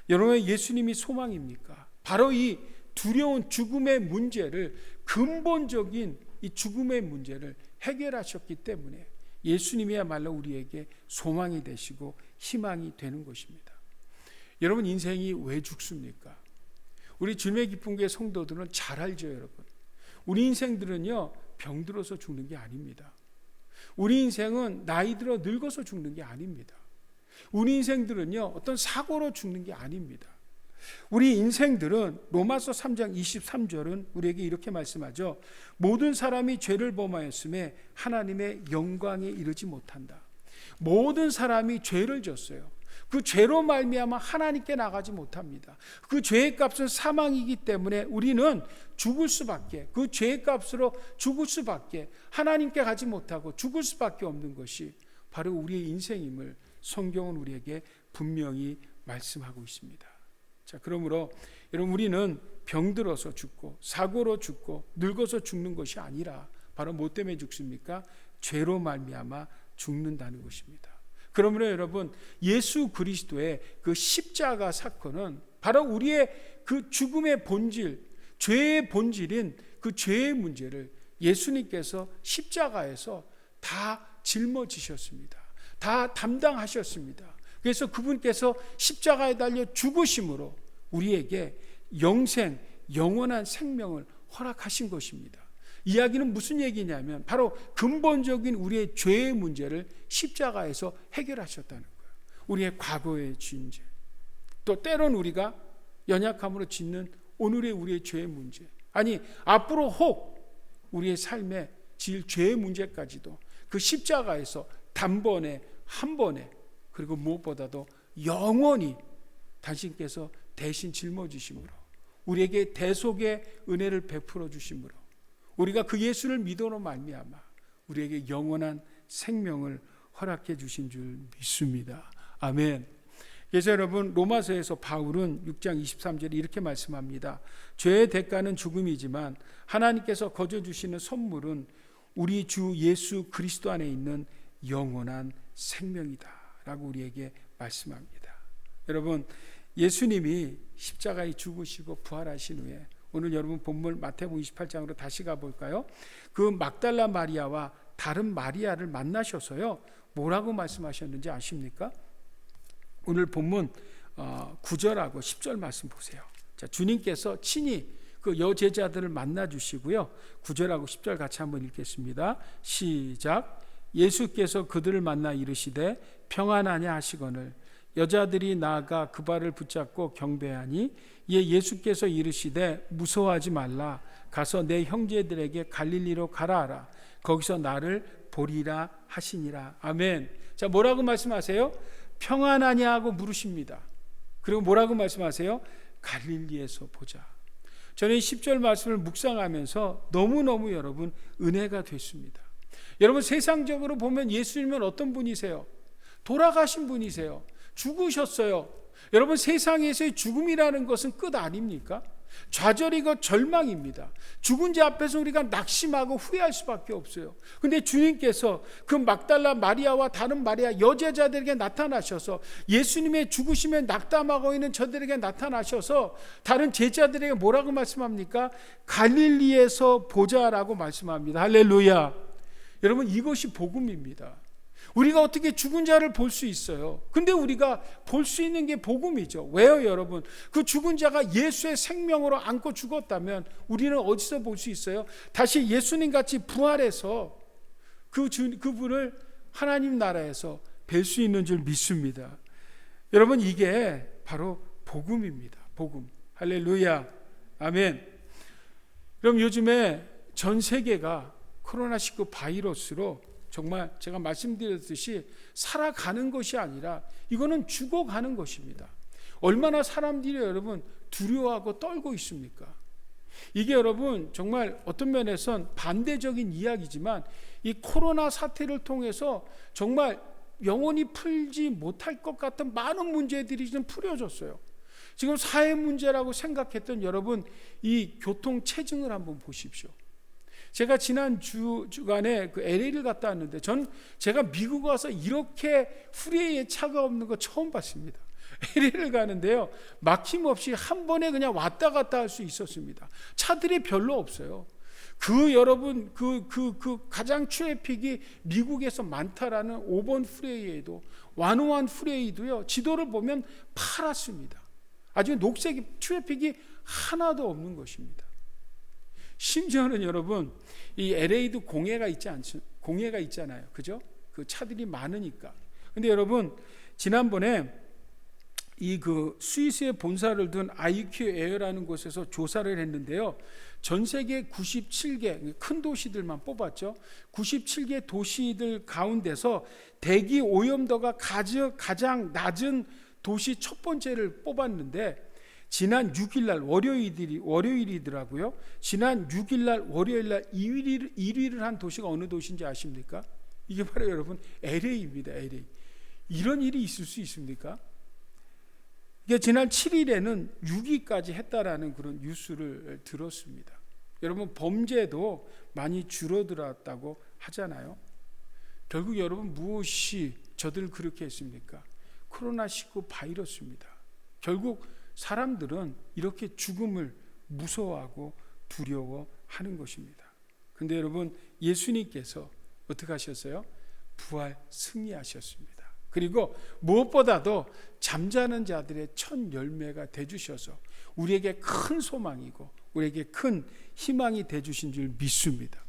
여러분, 예수님이 소망입니까? 바로 이 두려운 죽음의 문제를, 근본적인 이 죽음의 문제를 해결하셨기 때문에 예수님이야말로 우리에게 소망이 되시고 희망이 되는 것입니다. 여러분, 인생이 왜 죽습니까? 우리 주님의 기쁨교회 성도들은 잘 알죠, 여러분. 우리 인생들은요, 병들어서 죽는 게 아닙니다. 우리 인생은 나이 들어 늙어서 죽는 게 아닙니다. 우리 인생들은요, 어떤 사고로 죽는 게 아닙니다. 우리 인생들은 로마서 3장 23절은 우리에게 이렇게 말씀하죠. 모든 사람이 죄를 범하였음에 하나님의 영광에 이르지 못한다. 모든 사람이 죄를 졌어요. 그 죄로 말미암아 하나님께 나가지 못합니다. 그 죄의 값은 사망이기 때문에 우리는 죽을 수밖에, 그 죄의 값으로 죽을 수밖에, 하나님께 가지 못하고 죽을 수밖에 없는 것이 바로 우리의 인생임을 성경은 우리에게 분명히 말씀하고 있습니다. 자, 그러므로 여러분, 우리는 병들어서 죽고 사고로 죽고 늙어서 죽는 것이 아니라 바로 뭐 때문에 죽습니까? 죄로 말미암아 죽는다는 것입니다. 그러므로 여러분, 예수 그리스도의 그 십자가 사건은 바로 우리의 그 죽음의 본질, 죄의 본질인 그 죄의 문제를 예수님께서 십자가에서 다 짊어지셨습니다. 다 담당하셨습니다. 그래서 그분께서 십자가에 달려 죽으심으로 우리에게 영원한 생명을 허락하신 것입니다. 이야기는 무슨 얘기냐면 바로 근본적인 우리의 죄의 문제를 십자가에서 해결하셨다는 거예요. 우리의 과거의 죄, 또 때론 우리가 연약함으로 짓는 오늘의 우리의 죄의 문제, 아니 앞으로 혹 우리의 삶에 지을 죄의 문제까지도 그 십자가에서 단번에 한 번에, 그리고 무엇보다도 영원히 당신께서 대신 짊어지심으로 우리에게 대속의 은혜를 베풀어 주심으로 우리가 그 예수를 믿음으로 말미암아 우리에게 영원한 생명을 허락해 주신 줄 믿습니다. 아멘. 그래서 여러분, 로마서에서 바울은 6장 23절에 이렇게 말씀합니다. 죄의 대가는 죽음이지만 하나님께서 거저 주시는 선물은 우리 주 예수 그리스도 안에 있는 영원한 생명이다 라고 우리에게 말씀합니다. 여러분, 예수님이 십자가에 죽으시고 부활하신 후에 오늘 여러분 본문 마태복음 28장으로 다시 가볼까요? 그 막달라 마리아와 다른 마리아를 만나셔서요, 뭐라고 말씀하셨는지 아십니까? 오늘 본문 9절하고 10절 말씀 보세요. 자, 주님께서 친히 그 여제자들을 만나 주시고요, 9절하고 10절 같이 한번 읽겠습니다. 시작. 예수께서 그들을 만나 이르시되 평안하냐 하시거늘 여자들이 나아가 그 발을 붙잡고 경배하니 이에 예수께서 이르시되 무서워하지 말라. 가서 내 형제들에게 갈릴리로 가라 하라. 거기서 나를 보리라 하시니라. 아멘. 자, 뭐라고 말씀하세요? 평안하냐 하고 물으십니다. 그리고 뭐라고 말씀하세요? 갈릴리에서 보자. 저는 이 10절 말씀을 묵상하면서 너무너무 여러분 은혜가 됐습니다. 여러분, 세상적으로 보면 예수님은 어떤 분이세요? 돌아가신 분이세요. 죽으셨어요. 여러분, 세상에서의 죽음이라는 것은 끝 아닙니까? 좌절이고 절망입니다. 죽은 자 앞에서 우리가 낙심하고 후회할 수밖에 없어요. 근데 주님께서 그 막달라 마리아와 다른 마리아 여제자들에게 나타나셔서 예수님의 죽으심에 낙담하고 있는 저들에게 나타나셔서 다른 제자들에게 뭐라고 말씀합니까? 갈릴리에서 보자라고 말씀합니다. 할렐루야. 여러분, 이것이 복음입니다. 우리가 어떻게 죽은 자를 볼 수 있어요? 근데 우리가 볼 수 있는 게 복음이죠. 왜요, 여러분? 그 죽은 자가 예수의 생명으로 안고 죽었다면 우리는 어디서 볼 수 있어요? 다시 예수님 같이 부활해서 그분을 하나님 나라에서 뵐 수 있는 줄 믿습니다. 여러분, 이게 바로 복음입니다. 복음. 할렐루야. 아멘. 그럼 요즘에 전 세계가 코로나19 바이러스로 정말 제가 말씀드렸듯이 살아가는 것이 아니라 이거는 죽어가는 것입니다. 얼마나 사람들이 여러분 두려워하고 떨고 있습니까? 이게 여러분 정말 어떤 면에선 반대적인 이야기지만 이 코로나 사태를 통해서 정말 영원히 풀지 못할 것 같은 많은 문제들이 좀 풀어졌어요. 지금 사회 문제라고 생각했던 여러분, 이 교통 체증을 한번 보십시오. 제가 지난 주간에 그 LA를 갔다 왔는데 제가 미국 와서 이렇게 프리웨이에 차가 없는 거 처음 봤습니다. LA를 가는데요, 막힘없이 한 번에 그냥 왔다 갔다 할 수 있었습니다. 차들이 별로 없어요. 여러분 그 가장 트래픽이 미국에서 많다라는 5번 프리웨이에도 완호한 프리웨이도요, 지도를 보면 파랗습니다. 아주 녹색 트래픽이 하나도 없는 것입니다. 심지어는 여러분, 이 LA도 공해가 있잖아요. 그죠? 그 차들이 많으니까. 근데 여러분, 지난번에 스위스에 본사를 둔 IQ 에어라는 곳에서 조사를 했는데요. 전 세계 97개 큰 도시들만 뽑았죠. 97개 도시들 가운데서 대기 오염도가 가장 낮은 도시 첫 번째를 뽑았는데, 지난 6일날 월요일이더라고요. 지난 6일날 월요일날 1위를 한 도시가 어느 도시인지 아십니까? 이게 바로 여러분 LA입니다. LA. 이런 일이 있을 수 있습니까? 이게 지난 7일에는 6위까지 했다라는 그런 뉴스를 들었습니다. 여러분, 범죄도 많이 줄어들었다고 하잖아요. 결국 여러분, 무엇이 저들을 그렇게 했습니까? 코로나19 바이러스입니다. 결국 사람들은 이렇게 죽음을 무서워하고 두려워하는 것입니다. 근데 여러분, 예수님께서 어떻게 하셨어요? 부활 승리하셨습니다. 그리고 무엇보다도 잠자는 자들의 첫 열매가 되주셔서 우리에게 큰 소망이고 우리에게 큰 희망이 되주신 줄 믿습니다.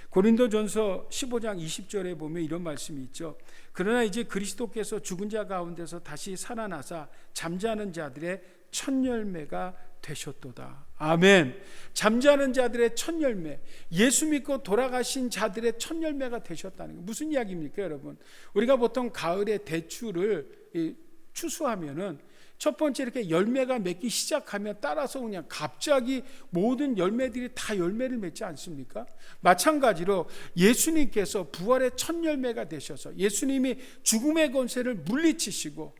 고린도전서 15장 20절에 보면 이런 말씀이 있죠. 그러나 이제 그리스도께서 죽은 자 가운데서 다시 살아나사 잠자는 자들의 첫 열매가 되셨도다. 아멘. 잠자는 자들의 첫 열매, 예수 믿고 돌아가신 자들의 첫 열매가 되셨다는 게 무슨 이야기입니까, 여러분? 우리가 보통 가을에 대추를 추수하면은 첫 번째 이렇게 열매가 맺기 시작하면 따라서 그냥 갑자기 모든 열매들이 다 열매를 맺지 않습니까? 마찬가지로 예수님께서 부활의 첫 열매가 되셔서 예수님이 죽음의 권세를 물리치시고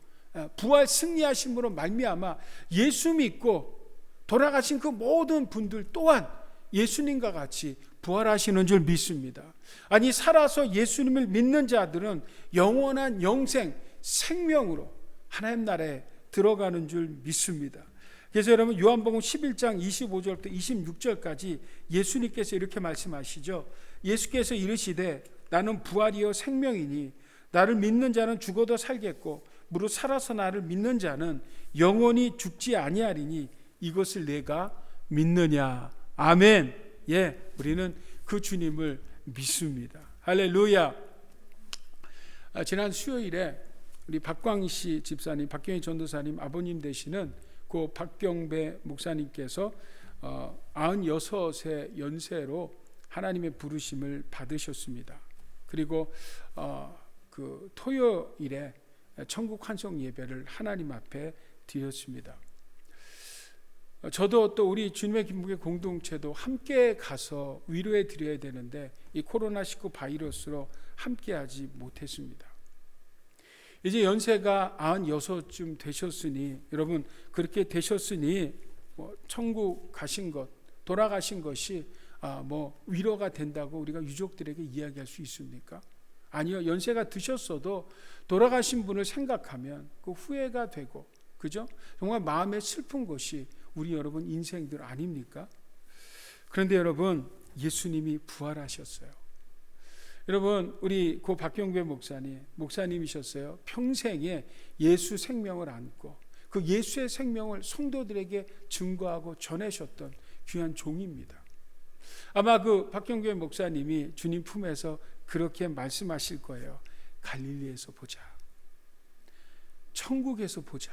부활 승리하심으로 말미암아 예수 믿고 돌아가신 그 모든 분들 또한 예수님과 같이 부활하시는 줄 믿습니다. 아니, 살아서 예수님을 믿는 자들은 영원한 영생, 생명으로 하나님 나라에 들어가는 줄 믿습니다. 그래서 여러분, 요한복음 11장 25절부터 26절까지 예수님께서 이렇게 말씀하시죠. 예수께서 이르시되 나는 부활이요 생명이니 나를 믿는 자는 죽어도 살겠고 무릇 살아서 나를 믿는 자는 영원히 죽지 아니하리니 이것을 내가 믿느냐. 아멘. 예, 우리는 그 주님을 믿습니다. 할렐루야. 지난 수요일에 우리 박광희 집사님, 박경희 전도사님 아버님 되시는 그 박경배 목사님께서 96세 연세로 하나님의 부르심을 받으셨습니다. 그리고 그 토요일에 천국 환송 예배를 하나님 앞에 드렸습니다. 저도 또 우리 주님의 기쁨의 공동체도 함께 가서 위로해 드려야 되는데 이 코로나19 바이러스로 함께 하지 못했습니다. 이제 연세가 96쯤 되셨으니 여러분 그렇게 되셨으니 천국 가신 것, 돌아가신 것이 위로가 된다고 우리가 유족들에게 이야기할 수 있습니까? 아니요. 연세가 드셨어도 돌아가신 분을 생각하면 그 후회가 되고, 그죠? 정말 마음에 슬픈 것이 우리 여러분 인생들 아닙니까? 그런데 여러분 예수님이 부활하셨어요. 여러분 우리 고 박경배 목사님이셨어요. 평생에 예수 생명을 안고 그 예수의 생명을 성도들에게 증거하고 전하셨던 귀한 종입니다. 아마 그 박경배 목사님이 주님 품에서 그렇게 말씀하실 거예요. 갈릴리에서 보자. 천국에서 보자.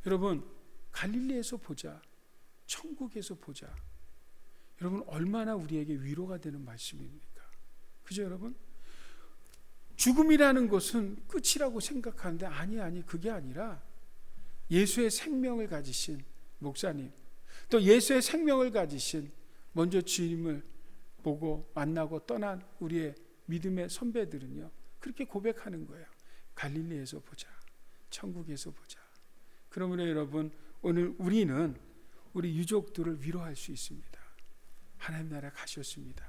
여러분 갈릴리에서 보자. 천국에서 보자. 여러분 얼마나 우리에게 위로가 되는 말씀입니까? 그죠 여러분? 죽음이라는 것은 끝이라고 생각하는데 아니 그게 아니라 예수의 생명을 가지신 목사님, 또 예수의 생명을 가지신 먼저 주님을 보고 만나고 떠난 우리의 믿음의 선배들은요 그렇게 고백하는 거예요. 갈릴리에서 보자. 천국에서 보자. 그러므로 여러분 오늘 우리는 우리 유족들을 위로할 수 있습니다. 하나님 나라 가셨습니다.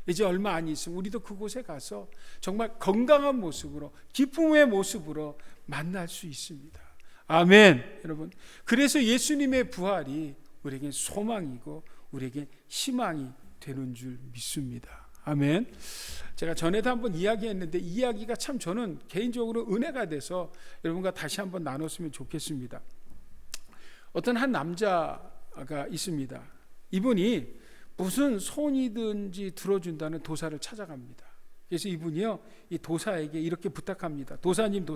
이제 얼마 안 있으면 우리도 그곳에 가서 정말 건강한 모습으로 기쁨의 모습으로 만날 수 있습니다. 아멘. 여러분 그래서 예수님의 부활이 우리에게 소망이고 우리에게 희망이 되는 줄 믿습니다. 아멘. 제가 전에도 한번 이야기했는데 이 이야기가 참 저는 개인적으로 은혜가 돼서 여러분과 다시 한번 나눴으면 좋겠습니다. 어떤 한 남자가 있습니다. 이분이 무슨 소원이든지 들어준다는 도사를 찾아갑니다. 그래서 이분이요 이 도사에게 이렇게 부탁합니다. 도사님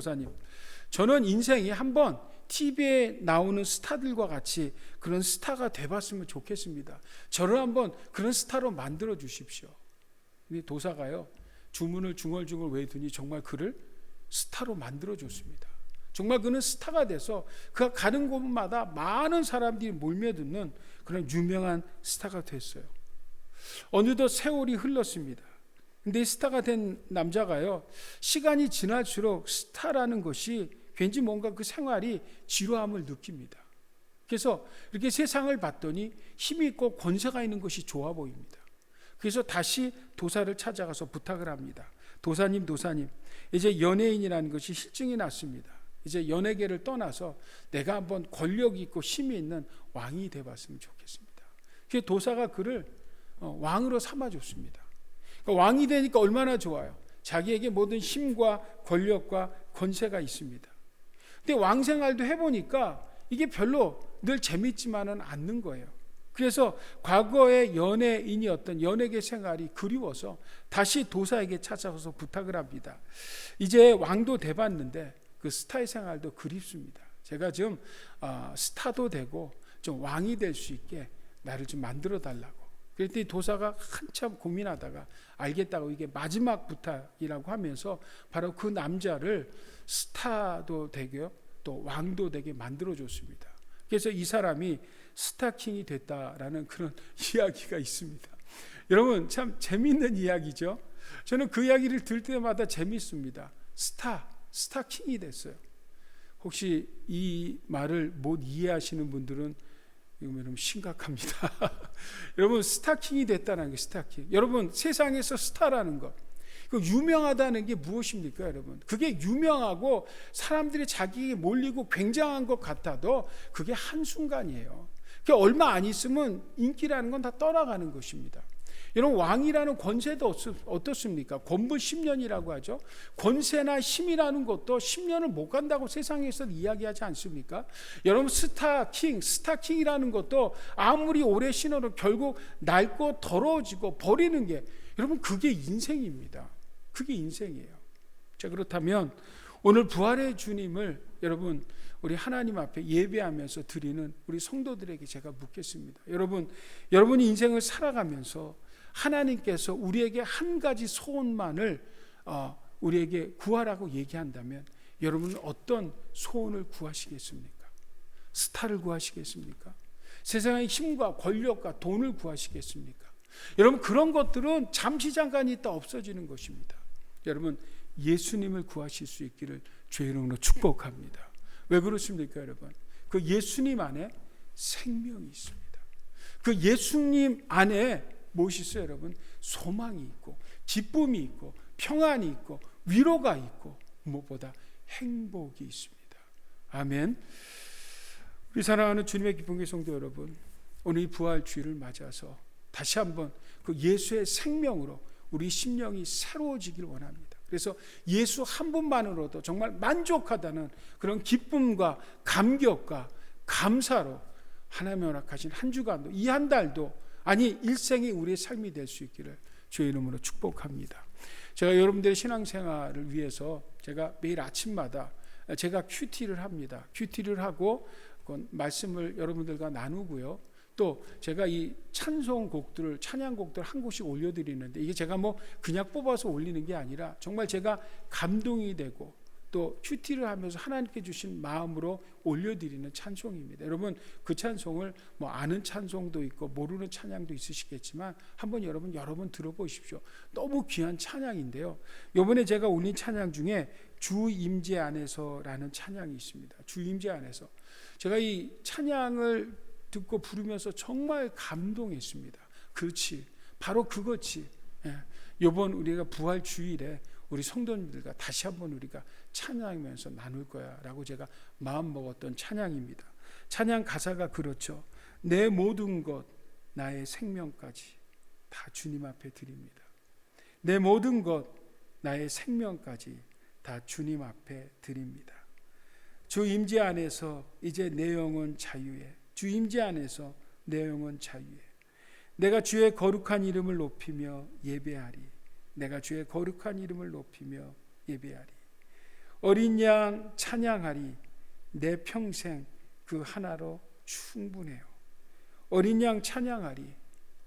저는 인생에 한번 TV에 나오는 스타들과 같이 그런 스타가 돼봤으면 좋겠습니다. 저를 한번 그런 스타로 만들어 주십시오. 근데 도사가요 주문을 중얼중얼 외우더니 정말 그를 스타로 만들어 줬습니다. 정말 그는 스타가 돼서 그가 가는 곳마다 많은 사람들이 몰려드는 그런 유명한 스타가 됐어요. 어느덧 세월이 흘렀습니다. 근데 스타가 된 남자가요 시간이 지날수록 스타라는 것이 왠지 뭔가 그 생활이 지루함을 느낍니다. 그래서 이렇게 세상을 봤더니 힘이 있고 권세가 있는 것이 좋아 보입니다. 그래서 다시 도사를 찾아가서 부탁을 합니다. 도사님 이제 연예인이라는 것이 실증이 났습니다. 이제 연예계를 떠나서 내가 한번 권력이 있고 힘이 있는 왕이 돼봤으면 좋겠습니다. 그래서 도사가 그를 왕으로 삼아줬습니다. 그러니까 왕이 되니까 얼마나 좋아요. 자기에게 모든 힘과 권력과 권세가 있습니다. 근데 왕 생활도 해보니까 이게 별로 늘 재밌지만은 않는 거예요. 그래서 과거의 연예인이었던 연예계 생활이 그리워서 다시 도사에게 찾아가서 부탁을 합니다. 이제 왕도 돼봤는데 그 스타의 생활도 그립습니다. 제가 좀 스타도 되고 좀 왕이 될 수 있게 나를 좀 만들어 달라고. 그랬더니 도사가 한참 고민하다가 알겠다고 이게 마지막 부탁이라고 하면서 바로 그 남자를 스타도 되게 또 왕도 되게 만들어 줬습니다. 그래서 이 사람이 스타킹이 됐다라는 그런 이야기가 있습니다. 여러분 참 재미있는 이야기죠. 저는 그 이야기를 들을 때마다 재미있습니다. 스타킹이 됐어요. 혹시 이 말을 못 이해하시는 분들은 이거 심각합니다. 여러분 스타킹이 됐다는 게 스타킹. 여러분 세상에서 스타라는 것, 그 유명하다는 게 무엇입니까, 여러분? 그게 유명하고 사람들이 자기에게 몰리고 굉장한 것 같아도 그게 한순간이에요. 그게 얼마 안 있으면 인기라는 건 다 떠나가는 것입니다. 여러분 왕이라는 권세도 어떻습니까? 권부 10년이라고 하죠. 권세나 힘이라는 것도 10년을 못 간다고 세상에서 이야기하지 않습니까? 여러분 스타킹이라는 것도 아무리 오래 신어도 결국 낡고 더러워지고 버리는 게 여러분 그게 인생입니다. 그게 인생이에요. 자 그렇다면 오늘 부활의 주님을 여러분 우리 하나님 앞에 예배하면서 드리는 우리 성도들에게 제가 묻겠습니다. 여러분이 인생을 살아가면서 하나님께서 우리에게 한 가지 소원만을 우리에게 구하라고 얘기한다면 여러분은 어떤 소원을 구하시겠습니까? 스타를 구하시겠습니까? 세상의 힘과 권력과 돈을 구하시겠습니까? 여러분, 그런 것들은 잠시 잠깐 있다 없어지는 것입니다. 여러분, 예수님을 구하실 수 있기를 주의 이름으로 축복합니다. 왜 그렇습니까, 여러분? 그 예수님 안에 생명이 있습니다. 그 예수님 안에 무엇이 있어요, 여러분? 소망이 있고 기쁨이 있고 평안이 있고 위로가 있고 무엇보다 행복이 있습니다. 아멘. 우리 사랑하는 주님의 기쁨의 성도 여러분, 오늘 이 부활 주일을 맞아서 다시 한번 그 예수의 생명으로 우리 심령이 새로워지길 원합니다. 그래서 예수 한 분만으로도 정말 만족하다는 그런 기쁨과 감격과 감사로 하나님의 허락하신 한 주간도, 이 한 달도, 아니 일생이 우리의 삶이 될 수 있기를 주의 이름으로 축복합니다. 제가 여러분들의 신앙생활을 위해서 제가 매일 아침마다 제가 큐티를 합니다. 큐티를 하고 말씀을 여러분들과 나누고요. 또 제가 이 찬송곡들을, 찬양곡들을 한 곡씩 올려드리는데, 이게 제가 뭐 그냥 뽑아서 올리는 게 아니라 정말 제가 감동이 되고 또 큐티를 하면서 하나님께 주신 마음으로 올려드리는 찬송입니다. 여러분, 그 찬송을 뭐 아는 찬송도 있고 모르는 찬양도 있으시겠지만 한번 여러분 들어보십시오. 너무 귀한 찬양인데요. 이번에 제가 올린 찬양 중에 주 임재 안에서라는 찬양이 있습니다. 주 임재 안에서. 제가 이 찬양을 듣고 부르면서 정말 감동했습니다. 그렇지, 바로 그것이 이번 우리가 부활 주일에 우리 성도님들과 다시 한번 우리가 찬양하면서 나눌 거야 라고 제가 마음 먹었던 찬양입니다. 찬양 가사가 그렇죠. 내 모든 것, 나의 생명까지 다 주님 앞에 드립니다. 내 모든 것, 나의 생명까지 다 주님 앞에 드립니다. 주 임재 안에서 이제 내 영혼 자유해. 주 임재 안에서 내 영혼 자유해. 내가 주의 거룩한 이름을 높이며 예배하리. 내가 주의 거룩한 이름을 높이며 예배하리. 어린 양 찬양하리. 내 평생 그 하나로 충분해요. 어린 양 찬양하리.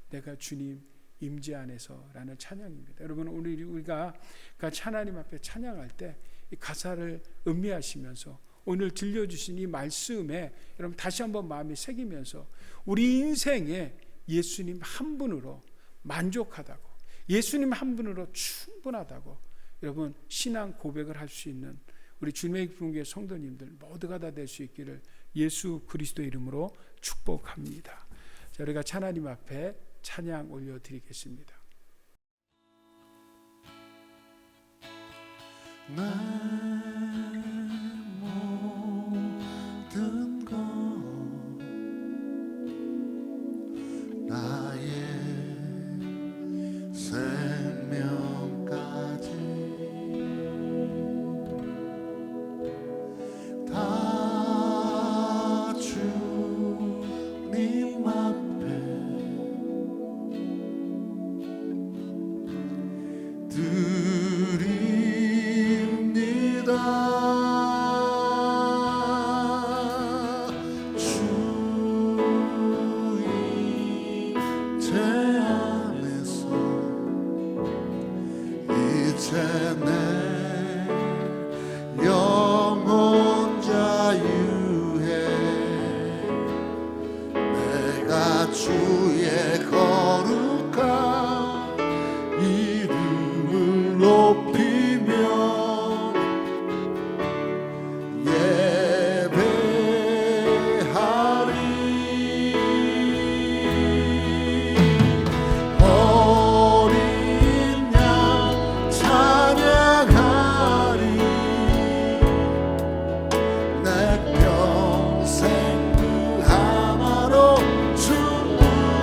내가 주님 임재 안에서라는 찬양입니다. 여러분, 오늘 우리가 같이 하나님 앞에 찬양할 때 이 가사를 음미하시면서 오늘 들려주신 이 말씀에 여러분 다시 한번 마음에 새기면서 우리 인생에 예수님 한 분으로 만족하다고, 예수님 한 분으로 충분하다고 여러분 신앙 고백을 할 수 있는 우리 주님의 기쁨교회 성도님들 모두가 다 될 수 있기를 예수 그리스도의 이름으로 축복합니다. 자, 우리가 하나님 앞에 찬양 올려드리겠습니다. 내 모든 것, 나의 생명까지 다 주님 앞에 주의 거룩한 이름을 높이며 예배하리. 어린 양 찬양하리. 내 평생 그 하나로 충분해.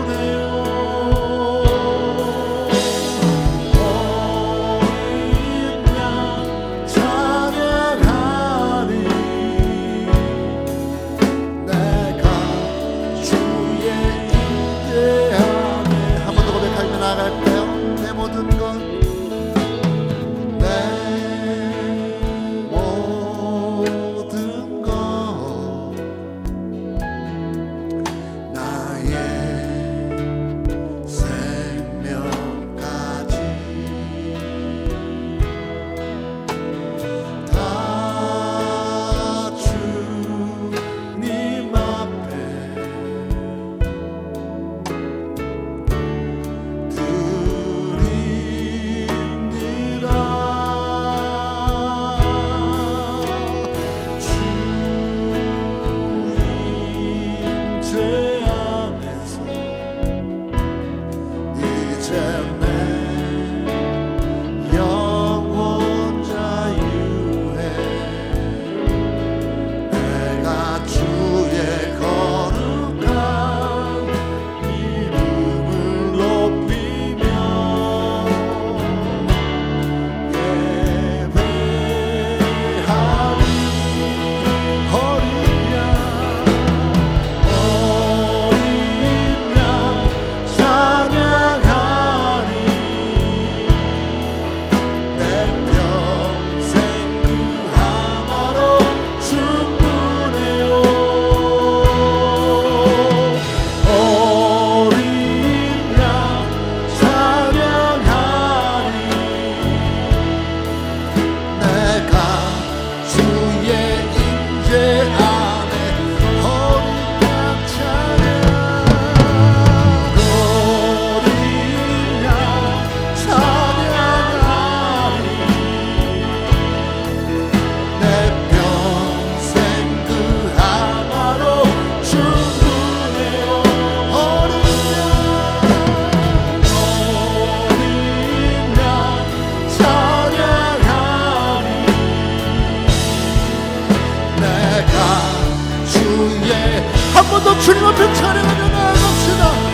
주님 앞에 찬양하며 나아갑시다.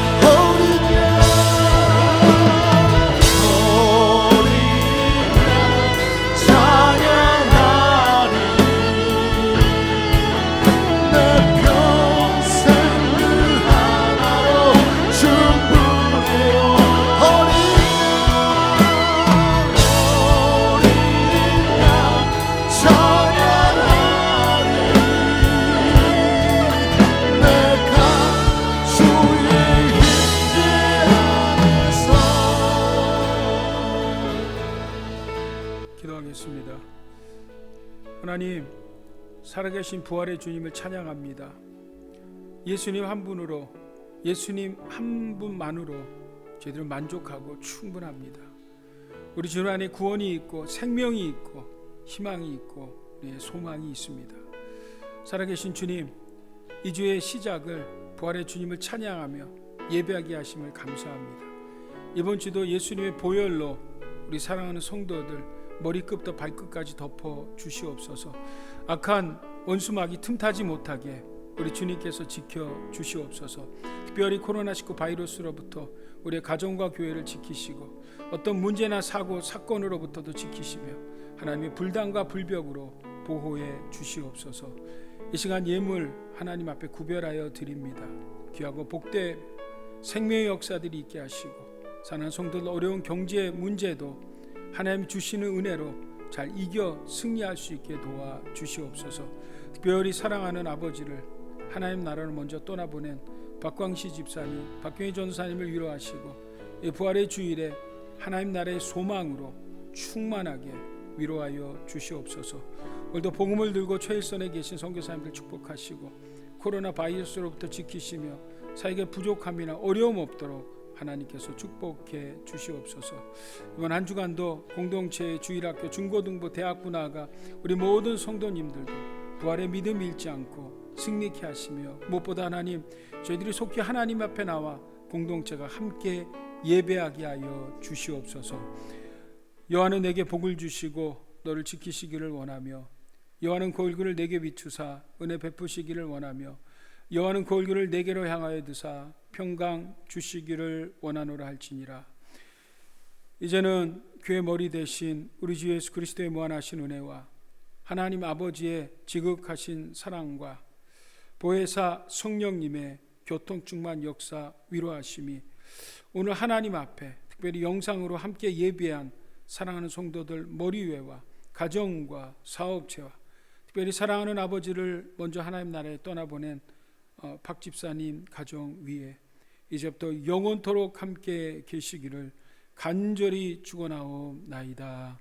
기도하겠습니다. 하나님, 살아계신 부활의 주님을 찬양합니다. 예수님 한 분으로, 예수님 한 분만으로 저희들은 만족하고 충분합니다. 우리 주님 안에 구원이 있고 생명이 있고 희망이 있고 우리의 소망이 있습니다. 살아계신 주님, 이 주의 시작을 부활의 주님을 찬양하며 예배하게 하심을 감사합니다. 이번 주도 예수님의 보혈로 우리 사랑하는 성도들 머리끝부터 발끝까지 덮어 주시옵소서. 악한 원수마귀 틈타지 못하게 우리 주님께서 지켜 주시옵소서. 특별히 코로나19 바이러스로부터 우리의 가정과 교회를 지키시고 어떤 문제나 사고 사건으로부터도 지키시며 하나님의 불단과 불벽으로 보호해 주시옵소서. 이 시간 예물 하나님 앞에 구별하여 드립니다. 귀하고 복된 생명의 역사들이 있게 하시고 사는 성도들 어려운 경제 문제도 하나님 주시는 은혜로 잘 이겨 승리할 수 있게 도와 주시옵소서. 특별히 사랑하는 아버지를 하나님 나라를 먼저 떠나보낸 박광시 집사님, 박경희 전사님을 위로하시고 이 부활의 주일에 하나님 나라의 소망으로 충만하게 위로하여 주시옵소서. 오늘도 복음을 들고 최일선에 계신 선교사님들 축복하시고 코로나 바이러스로부터 지키시며 사역의 부족함이나 어려움 없도록 하나님께서 축복해 주시옵소서. 이번 한 주간도 공동체, 주일학교, 중고등부, 대학부 나아가 우리 모든 성도님들도 부활의 믿음 잃지 않고 승리케 하시며 무엇보다 하나님, 저희들이 속히 하나님 앞에 나와 공동체가 함께 예배하게 하여 주시옵소서. 여호와는 내게 복을 주시고 너를 지키시기를 원하며 여호와는 그 얼굴을 내게 비추사 은혜 베푸시기를 원하며 여호와는 그 얼굴을 내게로 향하여 드사 평강 주시기를 원하노라 할지니라. 이제는 교회 머리 대신 우리 주 예수 그리스도의 무한하신 은혜와 하나님 아버지의 지극하신 사랑과 보혜사 성령님의 교통충만 역사 위로하심이 오늘 하나님 앞에 특별히 영상으로 함께 예배한 사랑하는 성도들 머리 위에와 가정과 사업체와 특별히 사랑하는 아버지를 먼저 하나님 나라에 떠나보낸 박 집사님 가정 위에 이제부터 영원토록 함께 계시기를 간절히 축원하옵나이다.